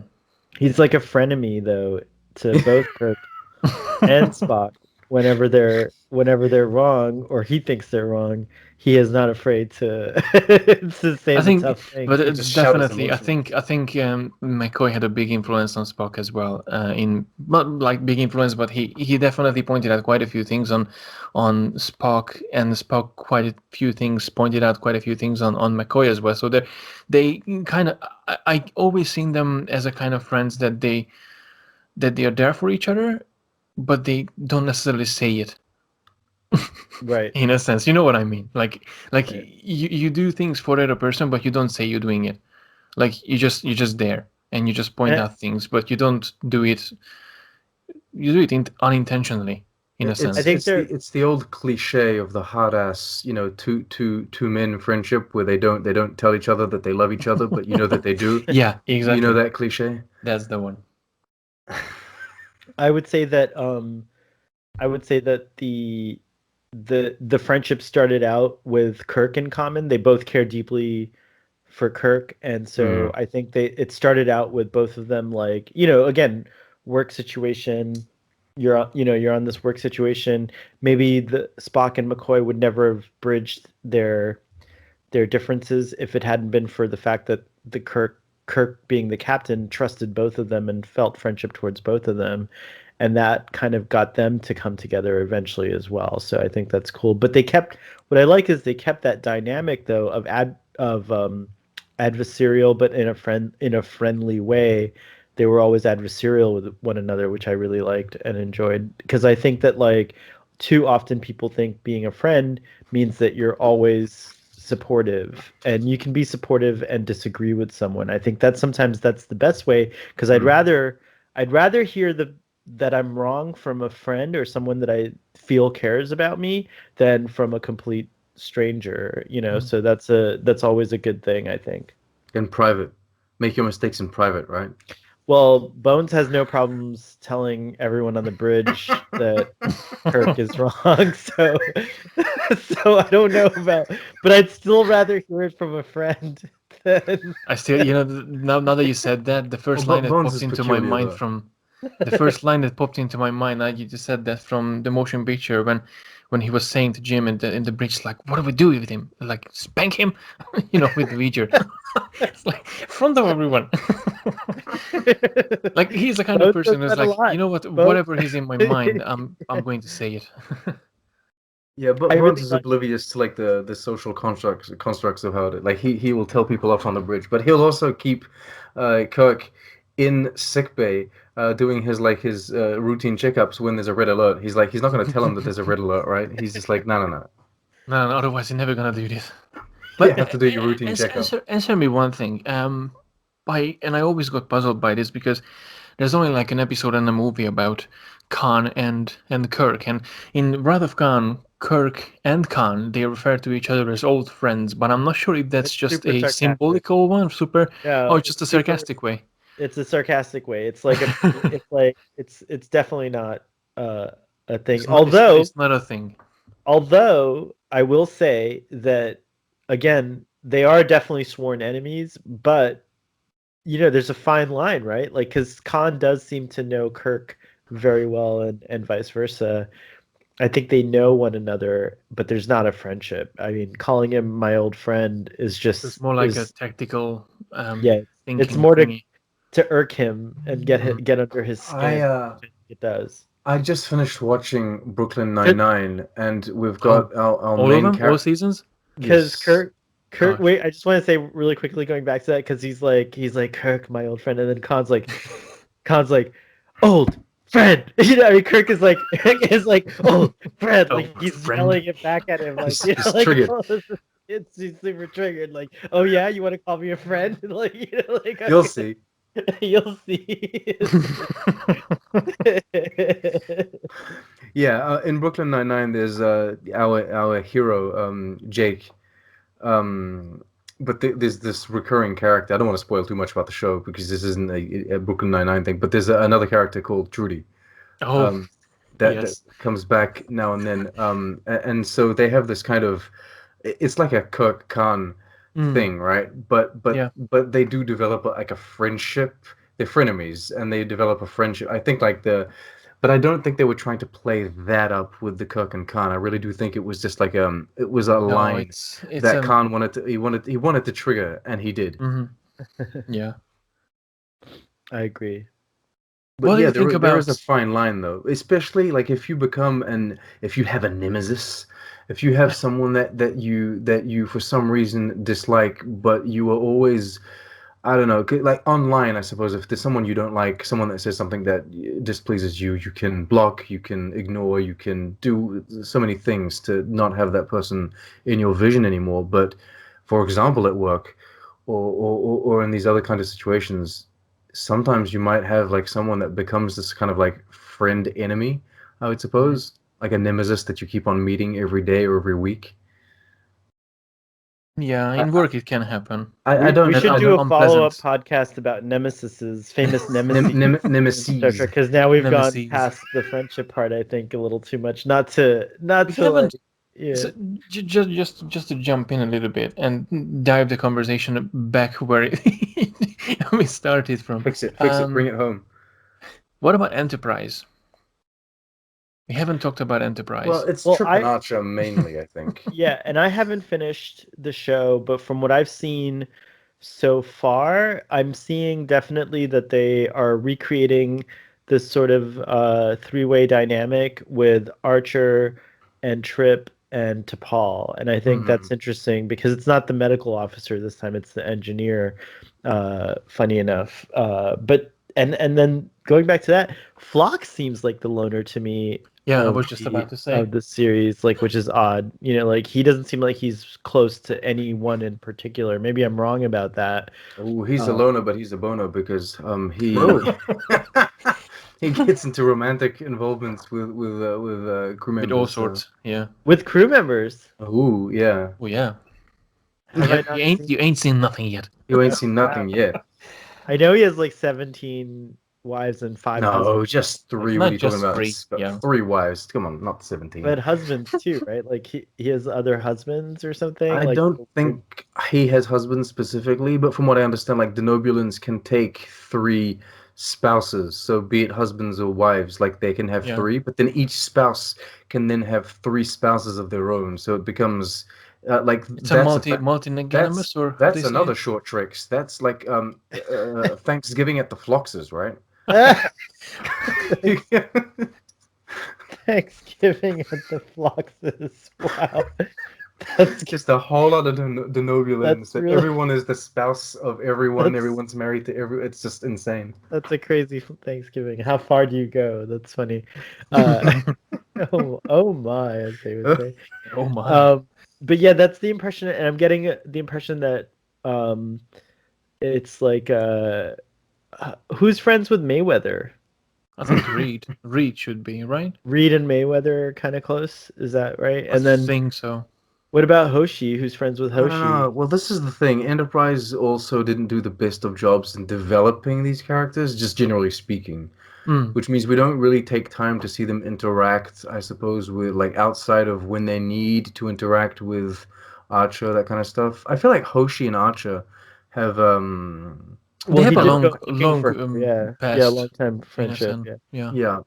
He's like a frenemy though to both Kirk and Spock whenever they're wrong or he thinks they're wrong. He is not afraid to to say I the think, tough thing. but He it's just shout his definitely. emotions. I think McCoy had a big influence on Spock as well. In not like big influence, but he definitely pointed out quite a few things on Spock, and Spock pointed out quite a few things on McCoy as well. So they kind of. I always seen them as a kind of friends that they are there for each other, but they don't necessarily say it. Right. In a sense, you know what I mean. Like Right. you do things for the other person, but you don't say you're doing it. Like you're just there and you just point And out things, but you don't do it. You do it unintentionally, in a I It's sense. think it's the they're it's the old cliche of the hard ass, two men friendship where they don't tell each other that they love each other, but you know that they do. Yeah, You know exactly. that cliche? That's the one. I would say that the friendship started out with Kirk in common. They both care deeply for Kirk, and so Mm. I think it started out with both of them like, again, work situation. You're on this work situation. Maybe the Spock and McCoy would never have bridged their differences if it hadn't been for the fact that the Kirk being the captain trusted both of them and felt friendship towards both of them, and that kind of got them to come together eventually as well. So I think that's cool. But what I like is they kept that dynamic though of adversarial, but in a friendly way. They were always adversarial with one another, which I really liked and enjoyed, because I think that like too often people think being a friend means that you're always supportive, and you can be supportive and disagree with someone. I think that sometimes that's the best way, because Mm. I'd rather hear that I'm wrong from a friend or someone that I feel cares about me than from a complete stranger. So that's always a good thing, I think. In private. Make your mistakes in private, right? Well, Bones has no problems telling everyone on the bridge that Kirk is wrong. So I don't know but I'd still rather hear it from a friend than. I still, now that you said that, the Well, first line that Bones popped is into my peculiar mind though. from the first line that popped into my mind, you just said that from the motion picture when he was saying to Jim in the bridge, like, what do we do with him? Like, spank him, with the Ouija. It's like in front of everyone. Like he's the kind of Bones does person who's that a like, lot. you know what, Bones. whatever is in my mind, I'm going to say it. Yeah, but I Bones really is like. oblivious to like the social constructs of how to like he will tell people off on the bridge, but he'll also keep Kirk in sickbay doing his routine checkups when there's a red alert. He's not going to tell him that there's a red alert, right? He's just like no no no. No, no, otherwise you're never gonna do this. You But have to do your routine checkup. answer me one thing. And I always got puzzled by this because there's only like an episode in the movie about Khan and Kirk, and in Wrath of Khan, Kirk and Khan they refer to each other as old friends, but I'm not sure if that's It's just super a sarcastic. symbolical one, super, No, or just a sarcastic way. it's a sarcastic way. It's definitely not uh, a thing. It's not a thing. Although I will say that again, they are definitely sworn enemies, but there's a fine line, right? Like, because Khan does seem to know Kirk very well, and vice versa. I think they know one another, but there's not a friendship. I mean, calling him my old friend is It's just more like a is tactical yeah, it's thinking more thingy. to irk him and Mm. get under his I skin. Which I think it does. I just finished watching Brooklyn Nine-Nine, and we've got our All of main them, all character. seasons. Because Yes. Kirk, Gosh. wait, I just want to say really quickly going back to that because he's like Kirk, my old friend, and then Khan's like, old friend. You know, I mean, Kirk is like old friend, like Old he's friend. yelling it back at him, like He's like triggered. oh, he's super triggered, like oh yeah, you want to call me a friend, like like You'll okay. see. You'll see. Yeah, in Brooklyn Nine-Nine, there's our hero, Jake. Um, but there's this recurring character. I don't want to spoil too much about the show because this isn't a Brooklyn Nine-Nine thing. But there's another character called Trudy. Oh, Um, that yes. comes back now and then. And so they have this kind of, it's like a Kirk Khan thing, right? Yeah. But they do develop like a friendship. They're frenemies, and they develop a friendship. I think like but I don't think they were trying to play that up with the Kirk and Khan. I really do think it was just like it was a No, line it's that Khan wanted to trigger, and he did. yeah. I agree. But What do yeah, you think there is a about? fine line though, especially like if you have a nemesis, if you have someone that you for some reason dislike, but you are always, I don't know, like online, I suppose if there's someone you don't like, someone that says something that displeases you, you can block, you can ignore, you can do so many things to not have that person in your vision anymore. But for example, at work or in these other kind of situations, sometimes you might have like someone that becomes this kind of like friend enemy, I would Mhm. suppose, like a nemesis that you keep on meeting every day or every week. Yeah, I in work it can happen. I We don't And should do a follow-up unpleasant podcast about famous nemesis in Star nemesis. Trek, because now we've gone nemesis. past the friendship part, I think, a little too much. Not We to like, haven't. yeah. So, just to jump in a little bit and dive the conversation back where we started from. Fix it, bring it home. What about Enterprise? We haven't talked about Well, Enterprise. it's Well, Trip and Archer mainly, I think. yeah, and I haven't finished the show, but from what I've seen so far, I'm seeing definitely that they are recreating this sort of three-way dynamic with Archer and Trip and T'Pol. And I think Hmm. that's interesting because it's not the medical officer this time, it's the engineer, funny enough. But and then going back to that, Phlox seems like the loner to me Yeah, I of was just about to say. the series, like, which is odd. You know, like he doesn't seem like he's close to anyone in particular. Maybe I'm wrong about that. Oh, he's a Um, loner, but he's a boner because he Whoa. he gets into romantic involvements with crew With all members. So. sorts. Yeah. With crew members. Oh yeah, Oh yeah. Have I not You seen? ain't seen nothing yet. you ain't seen Wow. nothing yet. I know he has like 17 wives and 5 No, husbands. just Like, three. What are Not you talking just about? three. It's about Yeah. 3 wives. Come on, not 17. but husbands too, right? Like he has other husbands or something. I Like, don't think he has husbands specifically, but from what I understand, like Denobulans can take 3 spouses, so be it husbands or wives, like they can have Yeah. 3, but then each spouse can then have 3 spouses of their own, so it becomes like It's a multi-naganimous, or how they that's say another it. short tricks. That's like Thanksgiving at the Floxes, right? Thanksgiving at the Floxes. Wow. That's Just a whole lot of Denobulans that's that really everyone is the spouse of everyone. that's Everyone's married to It's just insane. that's a crazy Thanksgiving. How far do you go? That's funny. Oh my, as they would say. Oh my. Um, but yeah, that's the impression, and I'm getting the impression that um, it's like who's friends with Mayweather? I think Reed should be, right? Reed and Mayweather are kind of close. Is that right? I And then think so. what about Hoshi? Who's friends with I don't Hoshi? know. Well, this is the thing. Enterprise also didn't do the best of jobs in developing these characters, just generally speaking, Mm. which means we don't really take time to see them interact, I suppose, with like outside of when they need to interact with Archer, that kind of stuff. I feel like Hoshi and Archer have They Well, he have a did go looking long for her. Yeah, yeah, long past time in a friendship. sense. Yeah, Yeah. yeah,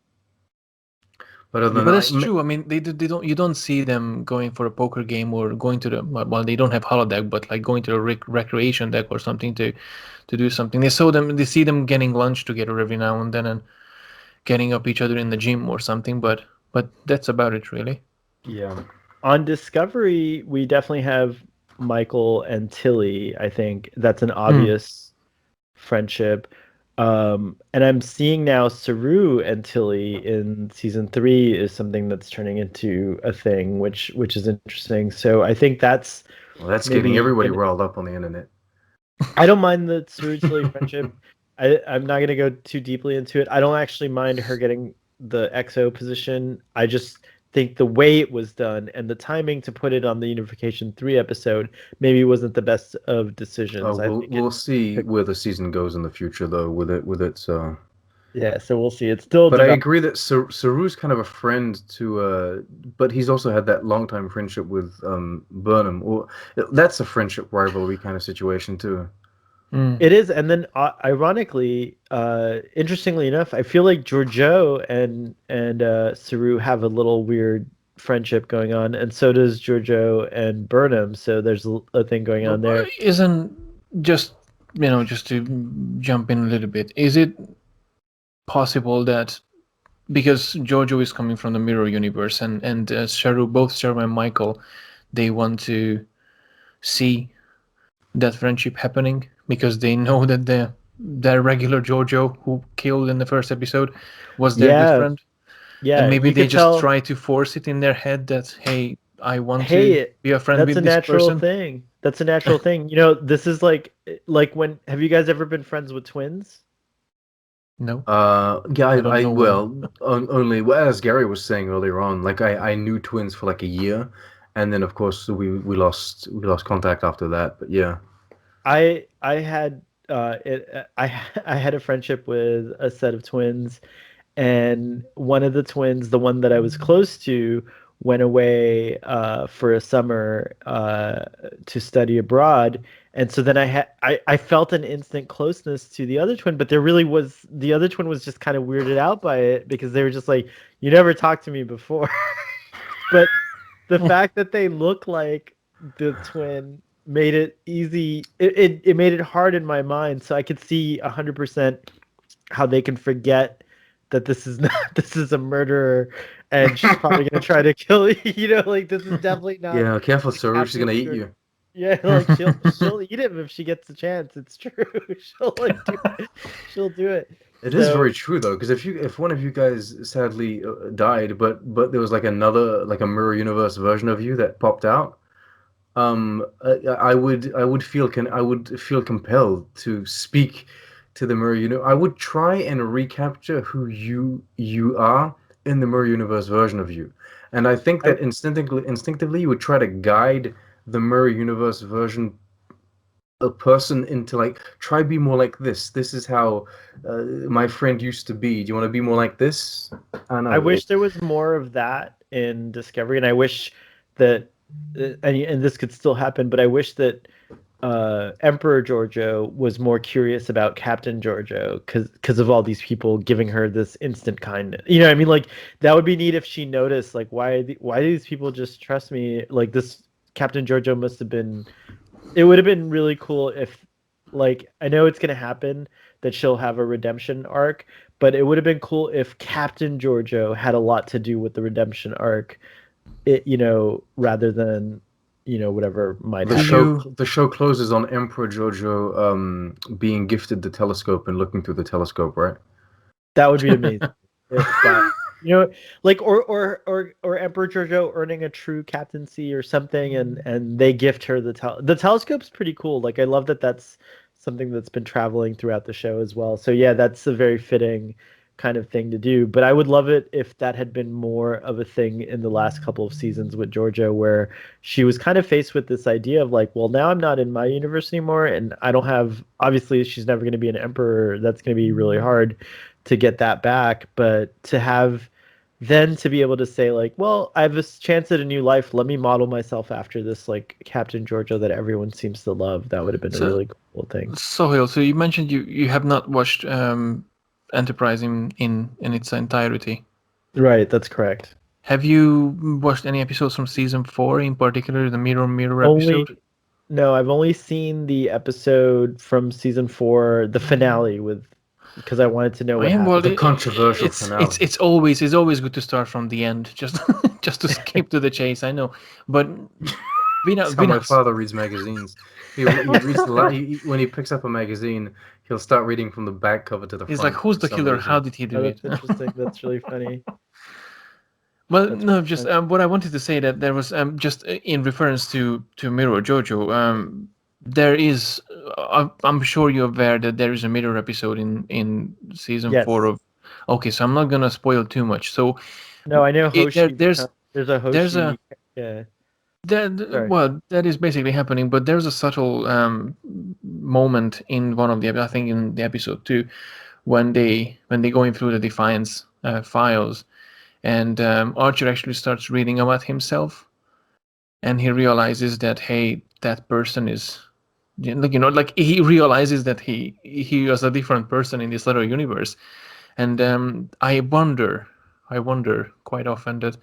but other yeah. than But that, that's true. I mean, they don't. You don't see them going for a poker game or going to the. Well, they don't have holodeck, but like going to a recreation deck or something to do something. They see them getting lunch together every now and then and getting up each other in the gym or something, but that's about it, really. Yeah. On Discovery, we definitely have Michael and Tilly. I think that's an obvious friendship. And I'm seeing now Saru and Tilly in season 3 is something that's turning into a thing, which is interesting. So I think that's Well, that's maybe getting everybody riled up on the internet. I don't mind the Saru Tilly friendship. I'm not gonna go too deeply into it. I don't actually mind her getting the XO position. I just think the way it was done and the timing to put it on the Unification 3 episode maybe wasn't the best of decisions. I think We'll see where the season goes in the future, though, with it. So, yeah, so we'll see. It's still but I developing. agree that Saru's kind of a friend to, but he's also had that long time friendship with Burnham. Or that's a friendship rivalry kind of situation too. It is, and then ironically, interestingly enough, I feel like Giorgio and Saru have a little weird friendship going on, and so does Giorgio and Burnham. So there's a thing going on there. Isn't just just to jump in a little bit, is it possible that because Giorgio is coming from the mirror universe and both Saru and Michael, they want to see that friendship happening because they know that their regular Giorgio who killed in the first episode was their good Yeah, friend, and yeah, maybe you they could just tell. try to force it in their head that, hey, I want to Hey, be a friend that's a with this natural person. thing. That's a natural thing. This is like when have you guys ever been friends with twins? No, Yeah, I don't I know one. well, only well, as Gary was saying earlier on, like I knew twins for like a year, and then of course we lost contact after that. But yeah, I had I had a friendship with a set of twins, and one of the twins, the one that I was close to, went away for a summer to study abroad. And so then I felt an instant closeness to the other twin, but the other twin was just kind of weirded out by it because they were just like, you never talked to me before. But the fact that they look like the twin made it easy. It made it hard in my mind, so I could see 100% how they can forget that this is not this is a murderer, and she's probably gonna try to kill you. Like this is definitely not yeah, careful, the Saru, she's Captain gonna eat George. you. Yeah, like she'll eat him if she gets the chance. It's true. She'll like do it. She'll do it. It is So very true though, because if one of you guys sadly died, but there was like another like a mirror universe version of you that popped out, I would feel compelled to speak to the mirror universe. I would try and recapture who you are in the mirror universe version of you, and I think I that instinctively you would try to guide the mirror universe version a person into like try be more like this. This is how my friend used to be. Do you want to be more like this? I don't I know. wish there was more of that in Discovery, and I wish that and this could still happen, but I wish that Emperor Giorgio was more curious about Captain Giorgio because of all these people giving her this instant kindness. You know what I mean? Like that would be neat if she noticed like why do these people just trust me? Like this Captain Giorgio must have been it would have been really cool if like I know it's gonna happen that she'll have a redemption arc, but it would have been cool if Captain Giorgio had a lot to do with the redemption arc, rather than whatever might The Do happen. show you the show closes on Emperor Giorgio being gifted the telescope and looking through the telescope, right? That would be amazing if that like or Emperor Giorgio earning a true captaincy or something, and they gift her the telescope's pretty cool. Like I love that that's something that's been traveling throughout the show as well. So yeah, that's a very fitting kind of thing to do. But I would love it if that had been more of a thing in the last couple of seasons with Giorgio, where she was kind of faced with this idea of like, well, now I'm not in my universe anymore, and I don't have obviously she's never going to be an emperor. That's going to be really hard to get that back, but to have then to be able to say like, well, I have this chance at a new life. Let me model myself after this like Captain Giorgio that everyone seems to love. That would have been a so really cool thing. Sohail? So you mentioned you have not watched Enterprise in its entirety. Right, that's correct. Have you watched any episodes from season 4, in particular the Mirror episode? Only no, I've only seen the episode from season 4, the finale because I wanted to know what Yeah, well, happened. The controversial finale. it's always good to start from the end, just just to skip to the chase. I know, but That's how my father reads magazines. He reads when he picks up a magazine, he'll start reading from the back cover to the He's like, front "Who's for the some killer? How reason. did he Oh, do it?" that's interesting. That's really funny. Well, That's no, really just funny. what I wanted to say that there was just in reference to Mirror Jojo. There is, I'm sure you're aware that there is a mirror episode in season four Yes. of. Okay, so I'm not gonna spoil too much. So No, I know there, Hoshi. There's a there's a Hoshi. Yeah. that Sorry. well that is basically happening, but there's a subtle moment in one of the I think in the episode 2 when they going through the Defiance files, and Archer actually starts reading about himself, and he realizes that hey, that person is like he realizes that he was a different person in this other universe, and I wonder quite often that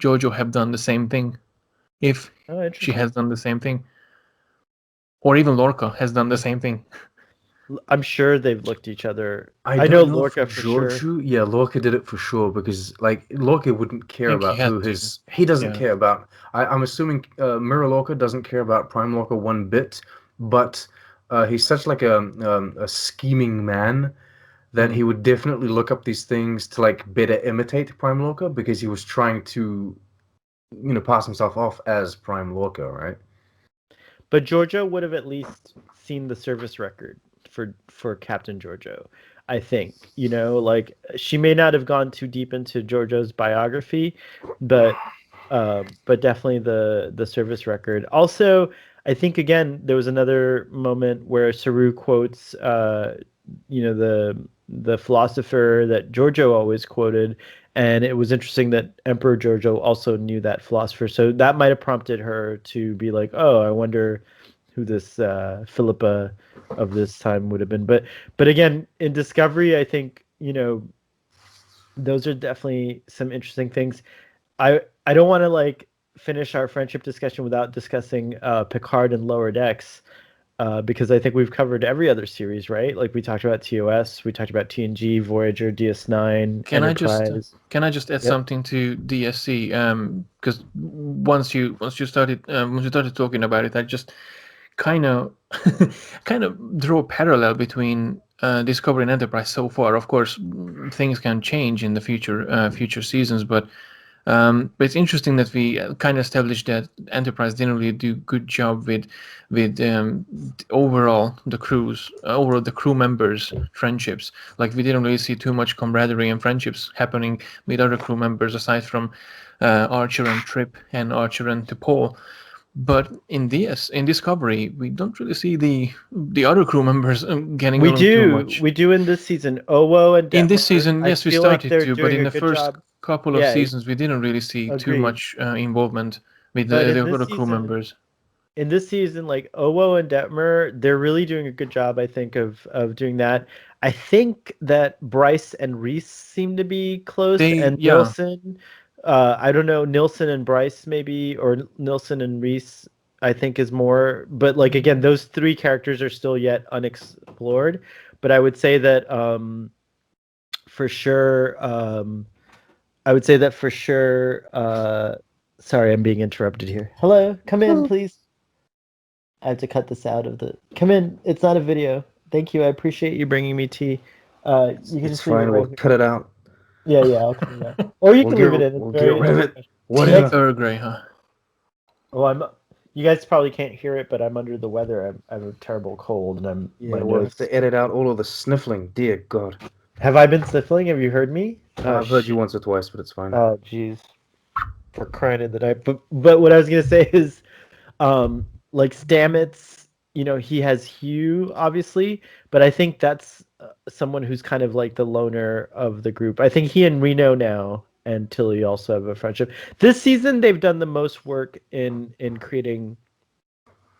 Jojo have done the same thing, if Oh, she interesting. has done the same thing, or even Lorca has done the same thing. I'm sure they've looked each other. I I know don't know for Lorca for sure. Giorgio. Yeah, Lorca did it for sure because like Lorca wouldn't I care think he about had who to. his. He doesn't Yeah. care about. I'm assuming Mirror Lorca doesn't care about Prime Lorca one bit, but he's such like a scheming man that he would definitely look up these things to like better imitate Prime Lorca because he was trying to pass himself off as Prime Lorca, right? But Giorgio would have at least seen the service record for Captain Giorgio. I think, like she may not have gone too deep into Giorgio's biography, but definitely the service record. Also, I think again there was another moment where Saru quotes the philosopher that Giorgio always quoted, and it was interesting that Emperor Giorgio also knew that philosopher. So that might have prompted her to be like, "Oh, I wonder who this Philippa of this time would have been." But again, in Discovery, I think those are definitely some interesting things. I don't want to like finish our friendship discussion without discussing Picard and Lower Decks, because I think we've covered every other series, right? Like we talked about TOS, we talked about TNG, Voyager, DS9, Can I just Enterprise. can I just add Yep. something to DSC? Because once you started talking about it, I just kind of kind of draw a parallel between Discovery and Enterprise so far. Of course, things can change in the future seasons, but it's interesting that we kind of established that Enterprise didn't really do good job with overall the crew members' friendships. Like we didn't really see too much camaraderie and friendships happening with other crew members aside from Archer and Trip and Archer and T'Pol. But in Discovery, we don't really see the other crew members getting We along too do. much. We do in this season. Owo and In this Detmer, season, I yes, we feel like started they're to, but doing in a the good first job. couple of Yeah, seasons, we didn't really see too agreed. much involvement with But the other crew members. in this season, like Owo and Detmer, they're really doing a good job, I think, of doing that. I think that Bryce and Reese seem to be close, They, and yeah, Nilsson, I don't know, Nilsson and Bryce maybe, or Nilsson and Reese, I think is more. But like again, those three characters are still yet unexplored. But I would say that for sure, I would say that for sure. Sorry, I'm being interrupted here. Hello, come in, please. I have to cut this out of the. Come in. It's not a video. Thank you. I appreciate you bringing me tea. You can It's just leave it fine. We'll right here. cut it out. Yeah, yeah. I'll cut it out. Or you We'll can get leave it in. It's get very. It's rid of very it. special. tea Whatever. Earl Grey, huh? Oh, I'm. You guys probably can't hear it, but I'm under the weather. I have a terrible cold, and my We'll nose. have to edit out all of the sniffling. Dear God. Have I been sniffling? Have you heard me? Oh I've heard you shit. once or twice, but it's fine. Oh jeez. For crying in the night. But what I was gonna say is, like Stamets, he has Hugh obviously, but I think that's someone who's kind of like the loner of the group. I think he and Reno now and Tilly also have a friendship. This season they've done the most work in creating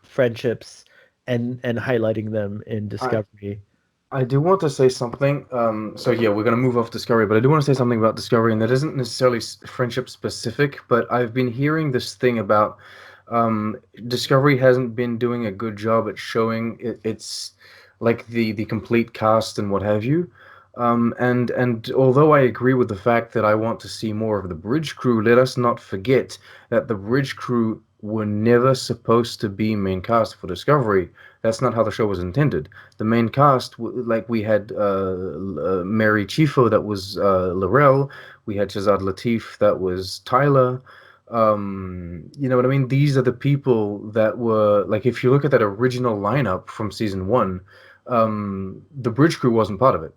friendships and highlighting them in I Discovery. I do want to say something. So yeah, we're gonna move off Discovery, but I do want to say something about Discovery, and that isn't necessarily friendship specific. But I've been hearing this thing about Discovery hasn't been doing a good job at showing its like the complete cast and what have you. And although I agree with the fact that I want to see more of the bridge crew, let us not forget that the bridge crew were never supposed to be main cast for Discovery. That's not how the show was intended. The main cast, like we had Mary Chieffo, that was L'Rell. We had Shazad Latif, that was Tyler. You know what I mean? These are the people that were like, if you look at that original lineup from season one, the bridge crew wasn't part of it.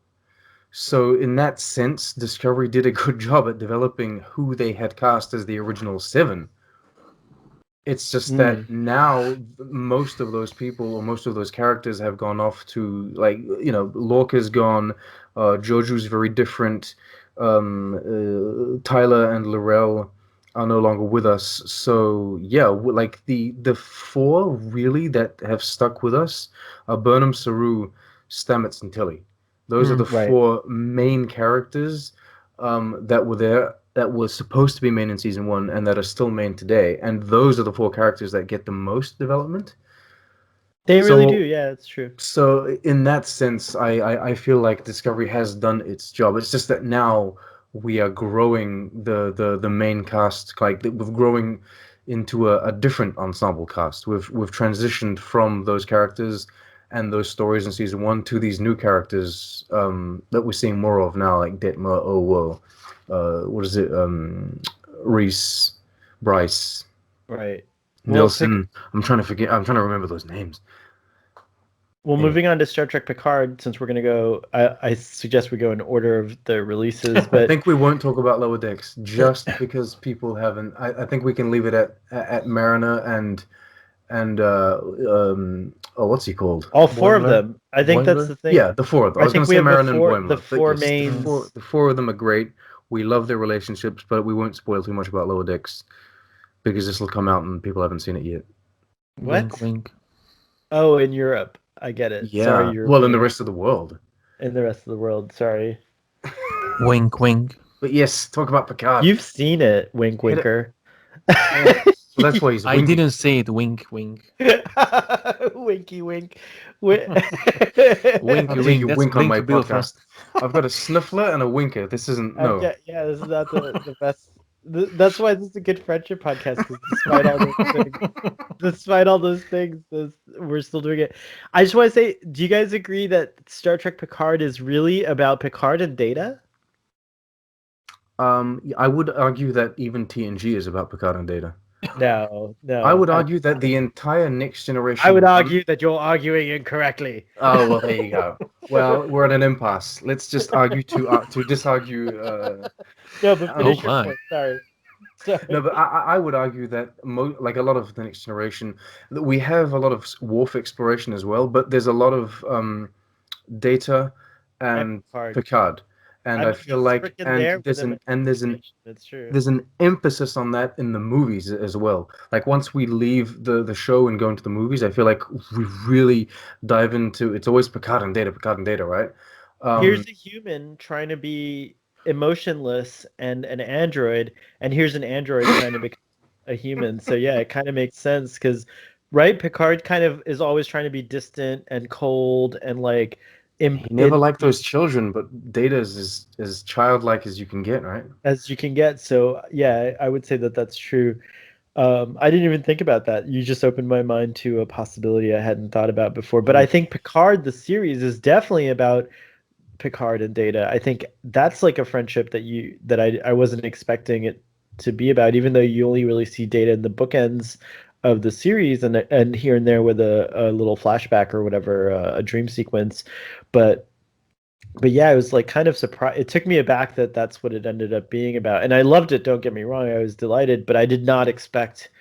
So in that sense, Discovery did a good job at developing who they had cast as the original seven. It's just that now most of those people or most of those characters have gone off to, like, Lorca's gone, Joju's very different, Tyler and L'Rell are no longer with us. So yeah, like the four really that have stuck with us are Burnham, Saru, Stamets, and Tilly. Those are the Right. four main characters that were there, that was supposed to be main in season one and that are still main today. And those are the four characters that get the most development. They really do. So, Yeah, it's true. so in that sense, I feel like Discovery has done its job. It's just that now we are growing the main cast, like we're growing into a different ensemble cast. We've transitioned from those characters and those stories in season one to these new characters that we're seeing more of now, like Detmer, Owo, what is it, Reese, Bryce, Right. Well, Nilsson. I'm trying to forget. I'm trying to remember those names. Anyway. moving on to Star Trek Picard, since we're going to go, I suggest we go in order of the releases. I But think we won't talk about Lower Decks just because people haven't. I think we can leave it at Mariner and oh, what's he called? all four of Boimler? them. I think that's Boimler? the thing. Yeah, the four of them. I I was going think to we say have Mariner and the Boimler, but four yes, mains. the four of them are great. We love their relationships, but we won't spoil too much about Lower Decks because this will come out and people haven't seen it yet. What? Wink, wink. Oh, in Europe. I get it. Sorry, Yeah, well, in the European. rest of the world. In the rest of the world. Sorry. Wink, wink. But yes, talk about Picard. You've seen it, Wink Hit it. Winker. So that's why he's I winking. didn't say it. Wink, wink. Winky wink. Wink, How dare wink. you That's wink on blink my to Bill from. podcast? I've got a sniffler and a winker. This isn't no. Yeah, this is not the best. That's why this is a good friendship podcast, because despite all those things, we're still doing it. I just want to say, do you guys agree that Star Trek Picard is really about Picard and Data? I would argue that even TNG is about Picard and Data. No. I would argue that the entire Next Generation. I would argue that you're arguing incorrectly. Oh well, there you go. Well, we're at an impasse. Let's just argue to disargue. No, but finish your my. point. Sorry. No, but I would argue that like a lot of the Next Generation, that we have a lot of Worf exploration as well, but there's a lot of Data and Picard. And I feel like there's an emphasis on that in the movies as well. Like once we leave the show and go into the movies, I feel like we really dive into, it's always Picard and Data, right? Here's a human trying to be emotionless and an android, and here's an android trying to become a human. So yeah, it kind of makes sense because, right, Picard kind of is always trying to be distant and cold and like. He never liked those children, but Data is as childlike as you can get, right? As you can get. So yeah, I would say that that's true. I didn't even think about that. You just opened my mind to a possibility I hadn't thought about before. But I think Picard, the series, is definitely about Picard and Data. I think that's like a friendship that I wasn't expecting it to be about, even though you only really see Data in the bookends of the series and here and there with a little flashback or whatever, a dream sequence. But yeah, I was like kind of surprised. It took me aback that that's what it ended up being about. And I loved it, don't get me wrong. I was delighted, but I did not expect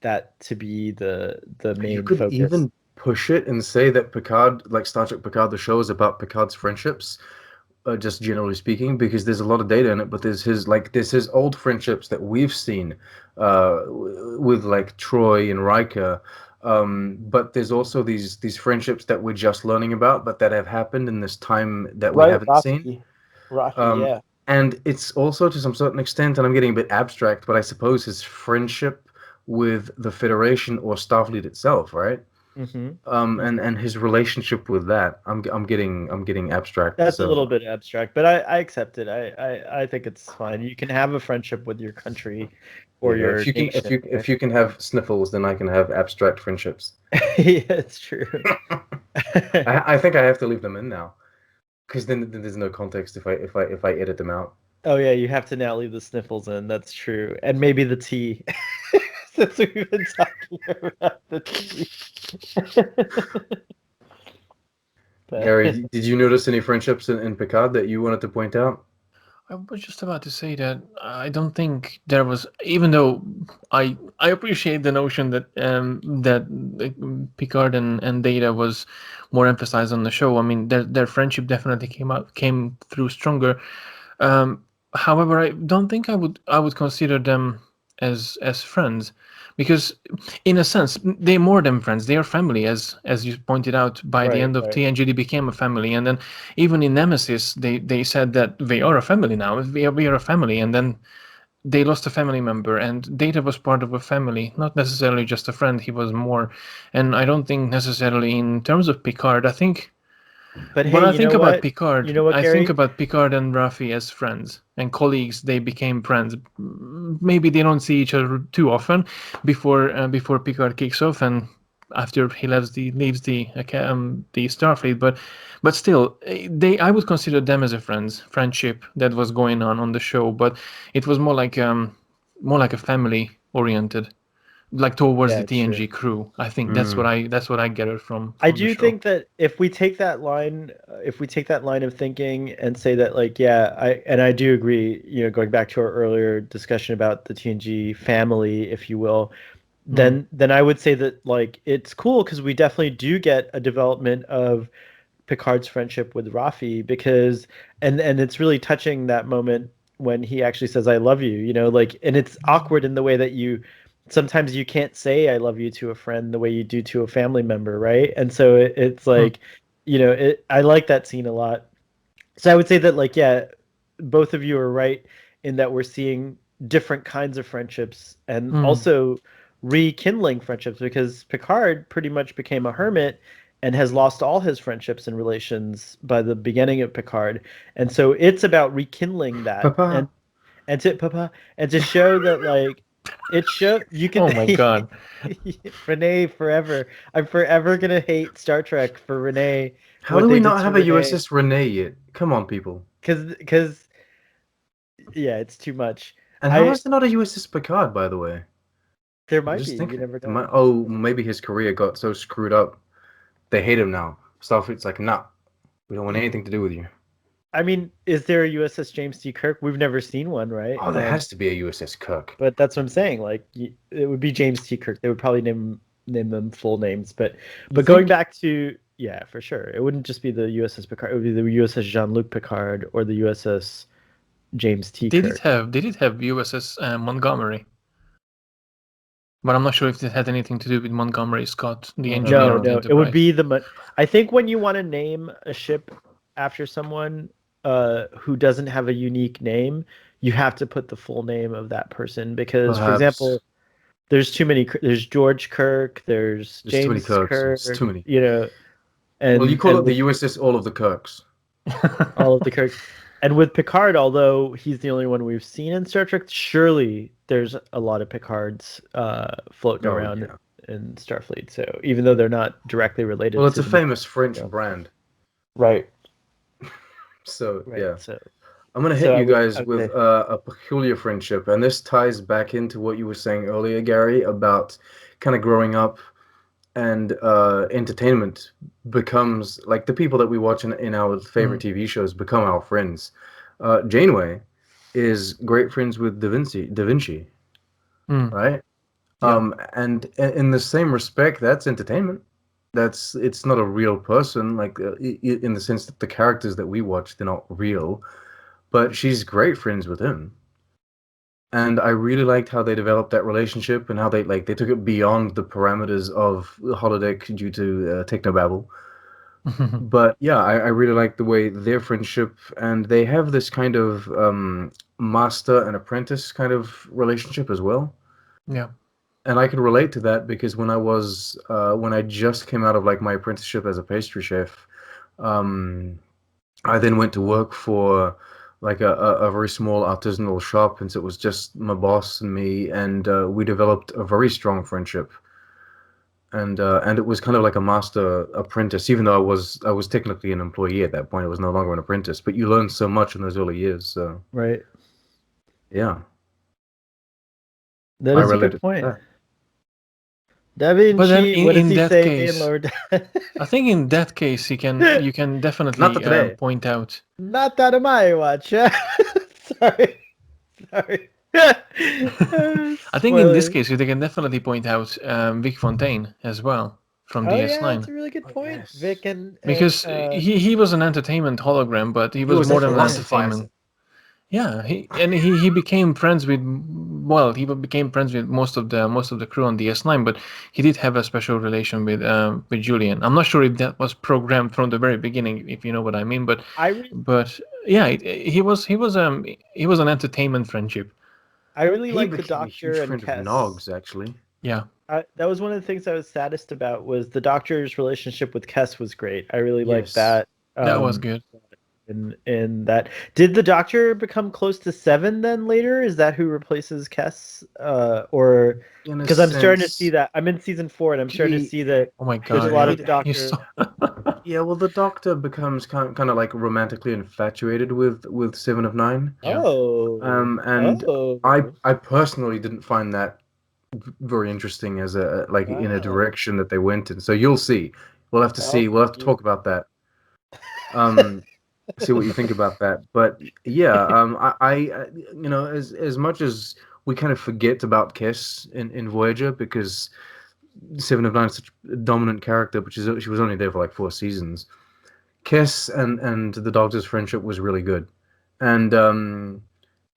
that to be the main You could focus. even push it and say that Picard, like Star Trek Picard, the show is about Picard's friendships, just generally speaking, because there's a lot of Data in it, but there's his old friendships that we've seen with like Troy and Riker. But there's also these friendships that we're just learning about, but that have happened in this time that we haven't seen. Yeah. And it's also, to some certain extent, and I'm getting a bit abstract, but I suppose his friendship with the Federation or Starfleet itself, right? and his relationship with that. I'm getting abstract. That's a So little bit abstract, but I accept it. I think it's fine. You can have a friendship with your country or yeah, your nation, right? if you can have sniffles, then I can have abstract friendships. Yeah, it's true. I think I have to leave them in now, because then there's no context if I edit them out. Oh yeah, you have to now leave the sniffles in. That's true, and maybe the tea, since we've been talking about the tea. Gary, But did you notice any friendships in Picard that you wanted to point out? I was just about to say that I don't think there was, even though I appreciate the notion that Picard and Data was more emphasized on the show. I mean, their friendship definitely came through stronger. However, I don't think I would consider them as friends, because in a sense they're more than friends. They are family, as you pointed out. By the right, end of right. TNG, they became a family, and then even in Nemesis, they said that they are a family now. We are a family, and then they lost a family member, and Data was part of a family, not necessarily just a friend. He was more, and I don't think necessarily in terms of Picard. I think But when hey, I you think know about what? You Picard, know what, I think Gary? about Picard and Raffi as friends and colleagues. They became friends. Maybe they don't see each other too often before Picard kicks off and after he leaves the Starfleet. But still, I would consider them as a friendship that was going on the show. But it was more like a family oriented, like towards Yeah, the it's true. TNG crew. I think that's what Hmm. I gathered from I the do show. think that if we take that line of thinking and say that, like, yeah, I do agree, going back to our earlier discussion about the TNG family, if you will, Mm. then I would say that, like, it's cool because we definitely do get a development of Picard's friendship with Raffi, because and it's really touching, that moment when he actually says I love you, like, and it's awkward in the way that sometimes you can't say I love you to a friend the way you do to a family member, right? And so it's Hmm. like, I like that scene a lot. So I would say that, like, yeah, both of you are right in that we're seeing different kinds of friendships and Hmm. also rekindling friendships, because Picard pretty much became a hermit and has lost all his friendships and relations by the beginning of Picard. And so it's about rekindling that, and Papa. to Papa, and to show that, like, it show you can Oh my God. Renee forever. I'm forever gonna hate Star Trek for Renee, How what do they we did not to have a Renee, USS Renee yet? Come on, people. because yeah, it's too much. And how I is there not a USS Picard, by the way? There I'm might be. just You thinking. never know. Oh, maybe his career got so screwed up. They hate him now. Starfleet's like, nah, we don't want anything to do with you. I mean, is there a USS James T. Kirk? We've never seen one, right? Oh, there has to be a USS Kirk. But that's what I'm saying. Like, it would be James T. Kirk. They would probably name them full names. But You going think? back to, yeah, for sure, it wouldn't just be the USS Picard. It would be the USS Jean-Luc Picard or the USS James T. They did Kirk. have they did have USS Montgomery, but I'm not sure if it had anything to do with Montgomery Scott, the I don't engineer No, of the know. no, it would Enterprise. be I think when you want to name a ship after someone who doesn't have a unique name, you have to put the full name of that person, because, for Perhaps example, there's too many. There's George Kirk. There's there's too many James Kirks. It's Kirk. too many. Well, you call And it the with USS All of the Kirks. all of the Kirks, and with Picard, although he's the only one we've seen in Star Trek, surely there's a lot of Picards floating Oh around yeah. in Starfleet. So even though they're not directly Well, related it's to a the main famous French show. brand. Right, So right. yeah. So I'm gonna hit so you I guys would with say, a peculiar friendship, and this ties back into what you were saying earlier, Gary, about kind of growing up and entertainment becomes like the people that we watch in our favorite Mm, TV shows become our friends. Janeway is great friends with Da Vinci, mm, right? yeah. And in the same respect, that's entertainment. It's not a real person, like in the sense that the characters that we watch, they're not real, but she's great friends with him. And I really liked how they developed that relationship and how they took it beyond the parameters of the holodeck due to technobabble. But yeah, I really like the way their friendship, and they have this kind of master and apprentice kind of relationship as well. Yeah. And I can relate to that because when I just came out of like my apprenticeship as a pastry chef, um, I then went to work for like a very small artisanal shop, and so it was just my boss and me, and we developed a very strong friendship. And it was kind of like a master apprentice, even though I was technically an employee at that point. I was no longer an apprentice, but you learn so much in those early years. So Right. yeah, That I is a good related to point. that. Da But then Vinci, what does in he that say in case, Lower I think in that case you can Not definitely today. point out. Not out of my watch. Sorry. Sorry. I think in this Spoiler. case you can definitely point out Vic Fontaine as well from Oh yeah, that's DS9. a really good Oh, point. yes. Vic and Because he was an entertainment hologram, but he He was was a more than an yeah. entertainment. Yeah, he became friends with, well, he became friends with most of the crew on DS9, but he did have a special relation with Julian. I'm not sure if that was programmed from the very beginning, if you know what I mean, but I re- but yeah, he was an entertainment friendship. I really He like the became a huge Doctor and friend of Kes. Nog's, actually. Yeah, That was one of the things I was saddest about was the Doctor's relationship with Kes was great. I really liked Yes. that. that was Um, good. in that, did the Doctor become close to Seven then later? Is that who replaces Kes? Or In a because I'm starting to see sense, that I'm in season 4 and I'm starting to he see that Oh my there's a God, lot yeah, of he the you Doctor. saw. yeah, well, the Doctor becomes kind of like romantically infatuated with Seven of Nine. Yeah, And Oh. I personally didn't find that very interesting as a like in a Wow. direction that they went in. So you'll see. We'll have to see. We'll have to Okay. talk about that. Um, see what you think about that. But yeah, as much as we kind of forget about Kess in Voyager because Seven of Nine is such a dominant character, but she was only there for like 4 seasons. Kess and the Doctor's friendship was really good, and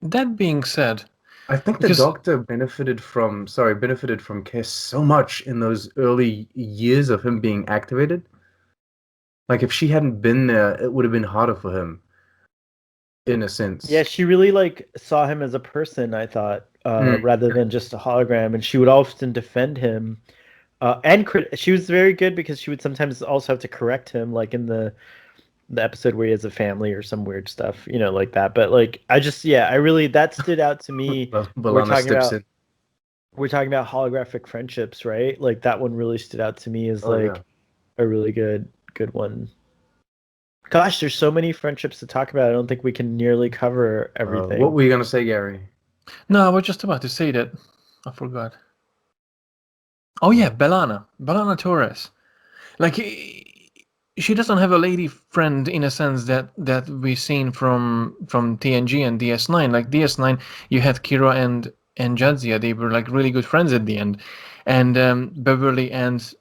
that being said, I think the because Doctor benefited from Kess so much in those early years of him being activated. Like if she hadn't been there, it would have been harder for him in a Yeah, sense. she really like saw him as a person, I thought, Mm. rather than just a hologram, and she would often defend him. She was very good because she would sometimes also have to correct him, like in the episode where he has a family or some weird stuff, like that. But like, yeah, I really that stood out to me. We're Balana talking steps about in. we're talking about holographic friendships, right? Like that one really stood out to me as Oh yeah. like a really good one. Gosh, there's so many friendships to talk about. I don't think we can nearly cover What everything. were you gonna say, Gary? no, I was just about to say that I forgot. Oh yeah, Belana Torres. Like she doesn't have a lady friend in a sense that we've seen from TNG and DS9. Like DS9, you had Kira and Jadzia. They were like really good friends at the end, and Beverly and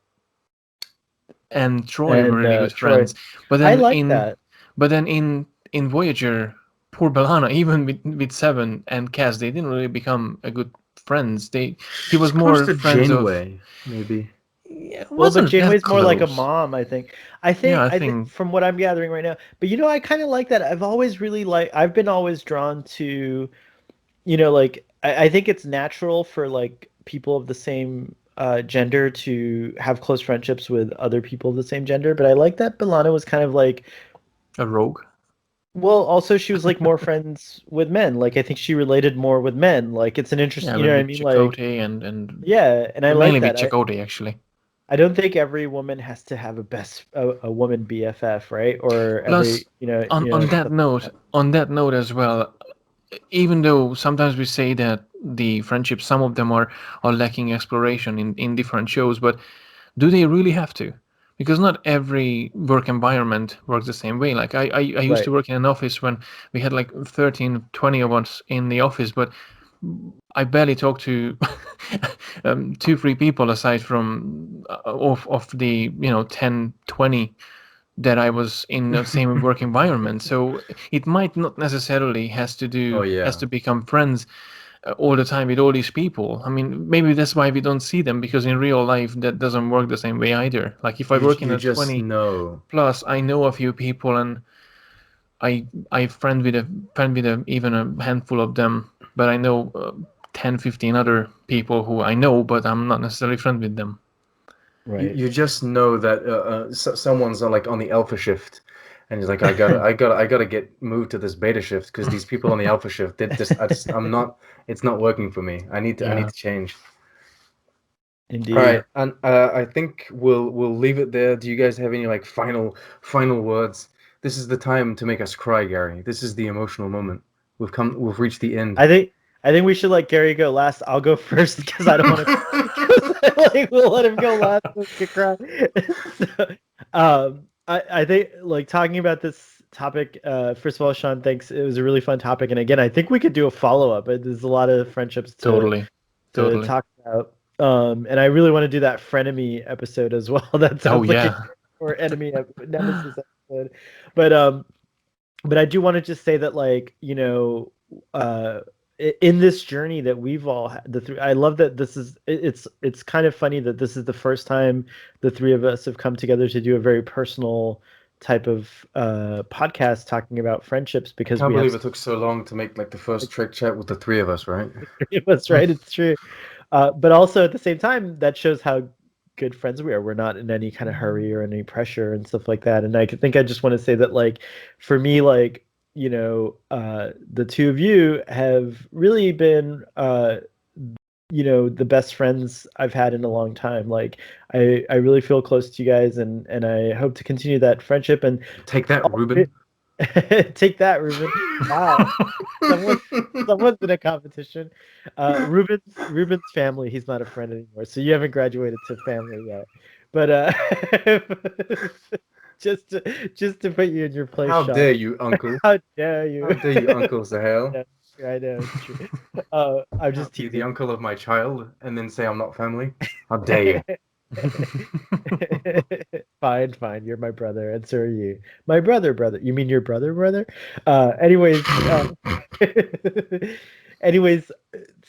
Troy were And really good Troy, friends. But I then like in that. but then in Voyager, poor Belana, even with Seven and Cass, they didn't really become a good friends. He She's was close more to friends of. Janeway, maybe. Yeah, it Well, but wasn't that Janeway's more like a close. mom, I think. I Yeah, think I I think think from what I'm gathering right now. But I kind of like that. I've been always drawn to, like I think it's natural for like people of the same gender to have close friendships with other people of the same gender. But I like that B'Elanna was kind of like, a rogue. well, also she was like more friends with men. Like I think she related more with men. Like it's an interest, Yeah, you know what I with mean? Like Chakotay and yeah, and I like mainly with that. Chakotay actually. I don't think every woman has to have a woman BFF, right? Or Plus, every, on that stuff like note, that. as well, even though sometimes we say that the friendships, some of them are lacking exploration in different shows, but do they really have to? Because not every work environment works the same way. Like I used to Right. work in an office when we had like 13, 20 of us in the office, but I barely talked to 2, 3 people aside from of the 10, 20 that I was in the same work environment. So it might not necessarily Oh has yeah. to become friends all the time with all these people. I mean, maybe that's why we don't see them because in real life that doesn't work the same way either. Like if I You work in you a just 20 know. plus, I know a few people and I friend with even a handful of them, but I know 10, 15 other people who I know, but I'm not necessarily friends with them. Right. You just know that someone's like on the alpha shift, and he's like, I gotta get moved to this beta shift because these people on the alpha shift, I'm not. It's not working for me. I need Yeah. to change. Indeed. All right, and I think we'll leave it there. Do you guys have any like final words? This is the time to make us cry, Gary. This is the emotional moment. We've reached the end. I think we should let Gary go last. I'll go first because I don't want to. Like, we'll let him go last. So we can cry. So, I think like talking about this topic. First of all, Sean, thanks. It was a really fun topic, and again, I think we could do a follow up. There's a lot of friendships to talk about. And I really want to do that frenemy episode as well. That sounds or enemy nemesis episode. But I do want to just say that, like, you know, in this journey that we've all had, I love that this is it's kind of funny that this is the first time the three of us have come together to do a very personal type of podcast talking about friendships, because I can't believe it took so long to make like the first Trek chat with the three of us, right? Three of us, right? It's true. But also at the same time, that shows how good friends we are. We're not in any kind of hurry or any pressure and stuff like that. And I think I just want to say that, like, for me, like, you know, the two of you have really been, you know, the best friends I've had in a long time. Like, I really feel close to you guys, and I hope to continue that friendship. And take that, Ruben. Take that, Ruben. Wow. Someone's in a competition. Ruben's family, he's not a friend anymore, so you haven't graduated to family yet. But just to put you in your place, how Sean. dare you, uncle? How dare you? How dare you, Uncle Sahel? I know, it's true. I'm just teasing. teasing. The uncle of my child, and then say I'm not family. How dare you? Fine. You're my brother, and so are you. My brother. You mean your brother? Anyways, anyways,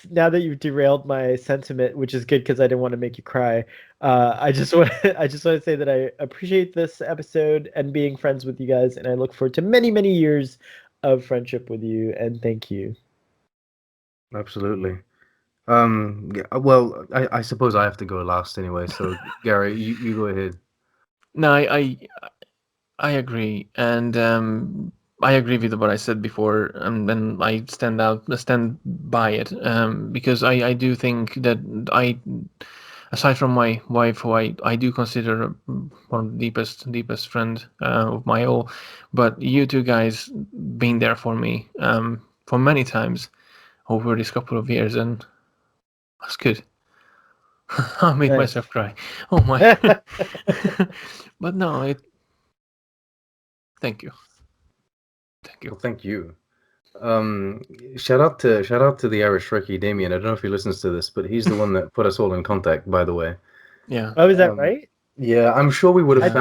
now that you've derailed my sentiment, which is good because I didn't want to make you cry. I just want to say that I appreciate this episode and being friends with you guys, and I look forward to many years of friendship with you. And thank you. Absolutely. Yeah, well, I suppose I have to go last anyway. So Gary, you go ahead. No, I agree, and I agree with what I said before, and then I stand by it, because I do think that aside from my wife, who I do consider one of the deepest friend of my all, but you two guys been there for me for many times over this couple of years, and that's good. I made myself cry. Oh my! But no, thank you. Well, thank you. Shout out to the Irish Trekkie, Damien. I don't know if he listens to this, but he's the one that put us all in contact, by the way. Yeah. Oh, is that right? Yeah, I'm sure we would have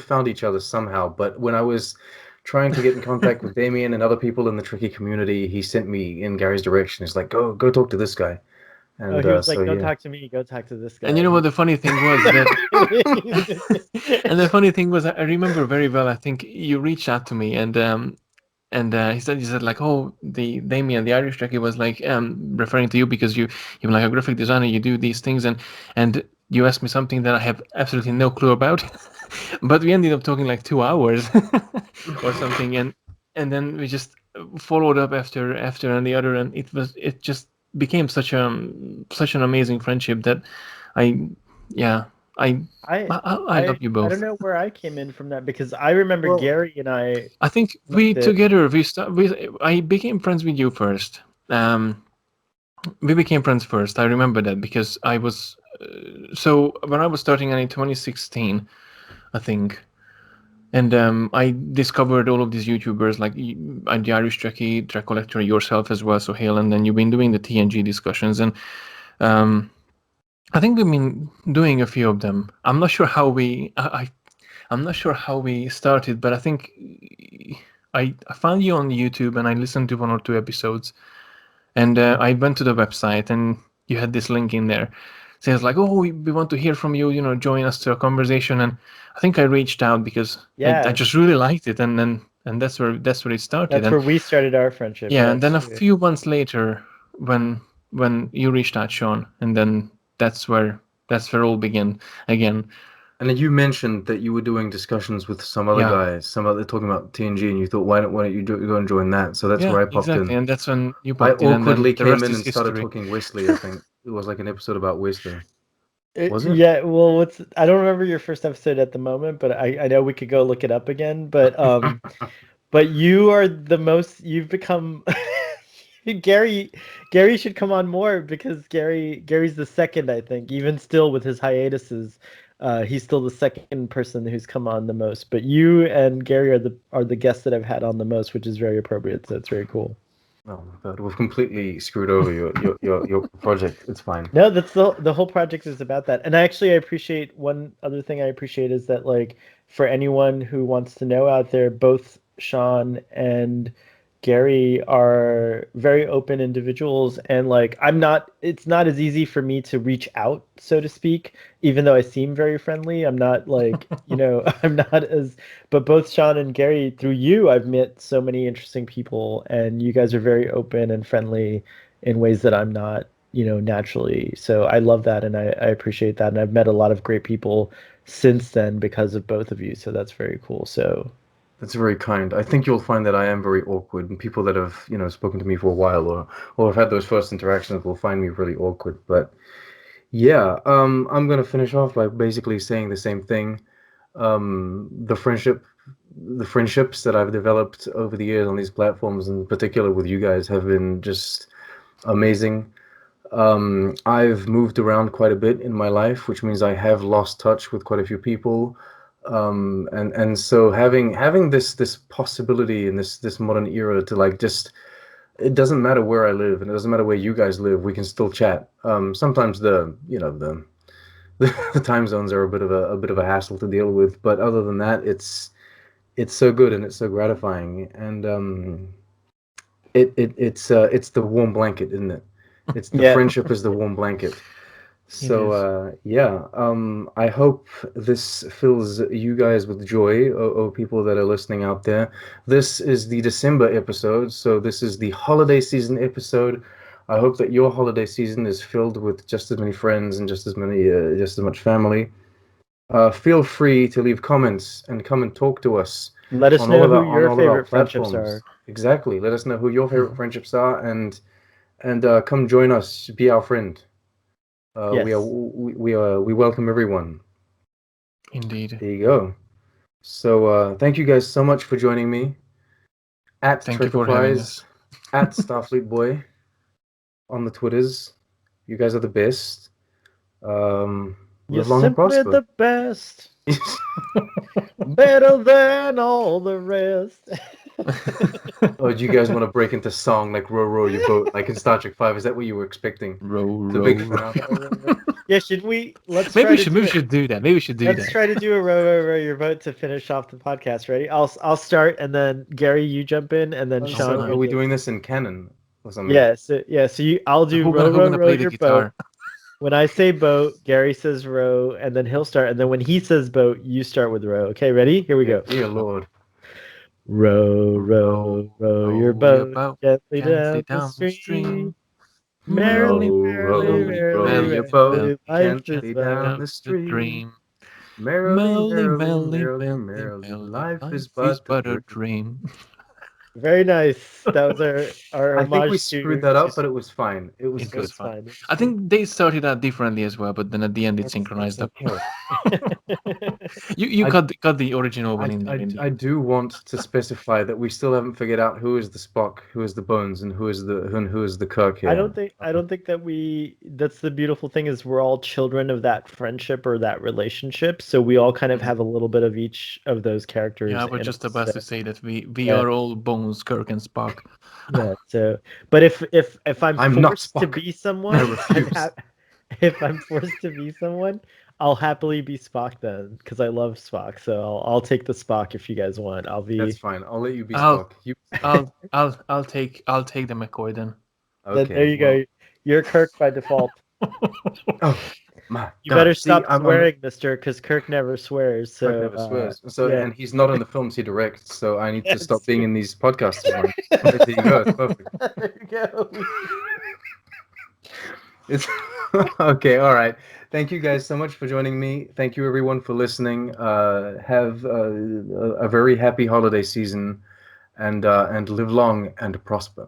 found each other somehow. But when I was trying to get in contact with Damien and other people in the Trekkie community, he sent me in Gary's direction. He's like, go talk to this guy. And he was like, don't talk to me, go talk to this guy. And you know what the funny thing was? And the funny thing was, I remember very well, I think you reached out to me, and he said like, oh, the Damien, the Irish Trekkie, was like referring to you because you're like a graphic designer, you do these things, and you asked me something that I have absolutely no clue about. But we ended up talking like 2 hours or something, and then we just followed up after and the other, and it just became such an amazing friendship that I love you both. I don't know where I came in from that, because I remember Gary and I. I think I became friends with you first. We became friends first. I remember that because I was so when I was starting in 2016, I think. And I discovered all of these YouTubers, like the Irish Trekkie, Trek Collector, yourself as well, Sohail, and then you've been doing the TNG discussions, and I think we've been doing a few of them. I'm not sure how I'm not sure how we started, but I think I found you on YouTube and I listened to 1 or 2 episodes, and I went to the website and you had this link in there. So it's like, oh, we want to hear from you, join us to a conversation. And I think I reached out because I just really liked it, and that's where it started. That's where we started our friendship. Yeah, and then a few months later, when you reached out, Sean, and then that's where all began again. And then you mentioned that you were doing discussions with some other guys, talking about TNG, and you thought, why don't you go and join that? So that's where I popped exactly, in. and that's when you I popped in, and then awkwardly the came rest in is and started history. talking Wesley. I think it was like an episode about Wesley. Was it? Yeah, well, I don't remember your first episode at the moment, but I know we could go look it up again. But you are the most. You've become Gary. Gary should come on more because Gary's the second, I think. Even still with his hiatuses, he's still the second person who's come on the most. But you and Gary are the guests that I've had on the most, which is very appropriate. So it's very cool. Oh my God, we've completely screwed over your project. It's fine. No, that's the whole project is about that. And I appreciate one other thing I appreciate is that like for anyone who wants to know out there, both Sean and Gary are very open individuals and like it's not as easy for me to reach out, so to speak, even though I seem very friendly. I'm not like, I'm not as but both Sean and Gary, through you, I've met so many interesting people and you guys are very open and friendly in ways that I'm not naturally. So I love that and I appreciate that. And I've met a lot of great people since then because of both of you. So that's very cool. So That's very kind. I think you'll find that I am very awkward, and people that have, spoken to me for a while or have had those first interactions will find me really awkward. But yeah, I'm gonna finish off by basically saying the same thing. The friendships that I've developed over the years on these platforms, in particular with you guys, have been just amazing. I've moved around quite a bit in my life, which means I have lost touch with quite a few people. And so having this possibility in this modern era to like just it doesn't matter where I live and it doesn't matter where you guys live, we can still chat. Sometimes the time zones are a bit of a hassle to deal with, but other than that, it's so good and it's so gratifying, and it's the warm blanket, isn't it? It's the yeah. friendship is the warm blanket. So yeah, I hope this fills you guys with joy, or people that are listening out there. This is the December episode, so this is the holiday season episode. I hope that your holiday season is filled with just as many friends and just as much family. Feel free to leave comments and come and talk to us Let us on all know of who on your all of our favorite friendships platforms. are. Exactly. Let us know who your favorite friendships are, and come join us. Be our friend. Yes. We welcome everyone. Indeed. There you go. So thank you guys so much for joining me at Thank you for having us. at Starfleet Boy on the Twitters. You guys are the best. You're Live long and simply prosper. the best. Better than all the rest. Oh, do you guys want to break into song like "Row Row Your Boat" like in Star Trek 5? Is that what you were expecting? Row, The row, big row. finale. Yeah, should we? Let's Maybe try we to should do we it. should do that. Maybe we should do Let's that. try to do a row your boat to finish off the podcast. Ready? I'll start and then Gary, you jump in, and then Sean. So you are we just- doing this in canon or something? Yeah. So I'll do Who row gonna play the your guitar? boat. When I say boat, Gary says row, and then he'll start. And then when he says boat, you start with row. Okay, ready? Here we go. Dear Lord. Row your boat gently gently down the stream. Merrily, Merrily, Row your merrily, boat life is gently but down the stream. dream. Merrily, Merrily, life is is but but a a dream. dream. very nice. That was our I think we homage screwed to. that up, but it was fine. It was It good. was It's fun. fine. I think they started out differently as well, but then at the end it It's synchronized up. okay. You I- cut the original one in there. I do want to specify that we still haven't figured out who is the Spock, who is the Bones, and who is the Kirk here. I don't think that that's the beautiful thing is we're all children of that friendship or that relationship. So we all kind of have a little bit of each of those characters. Yeah, I was in just us, about so- to say that we Yeah. are all Bones, Kirk, and Spock. Yeah. So, but if I'm not forced to Spock. be someone, I refuse. if I'm forced to be someone, I'll happily be Spock then, because I love Spock. So I'll take the Spock if you guys want. I'll be. That's fine. I'll let you be I'll- Spock. You I'll take the McCoy then. Then there you go. You're Kirk by default. Oh my You God. better See, stop I'm swearing, Mister, because Kirk never swears. So Kirk never swears. So yeah. and he's not in the films he directs. So I need to Yes. stop being in these podcasts. There you go. It's perfect. There you go. It's okay. All right. Thank you guys so much for joining me. Thank you everyone for listening. Have a very happy holiday season, and live long and prosper.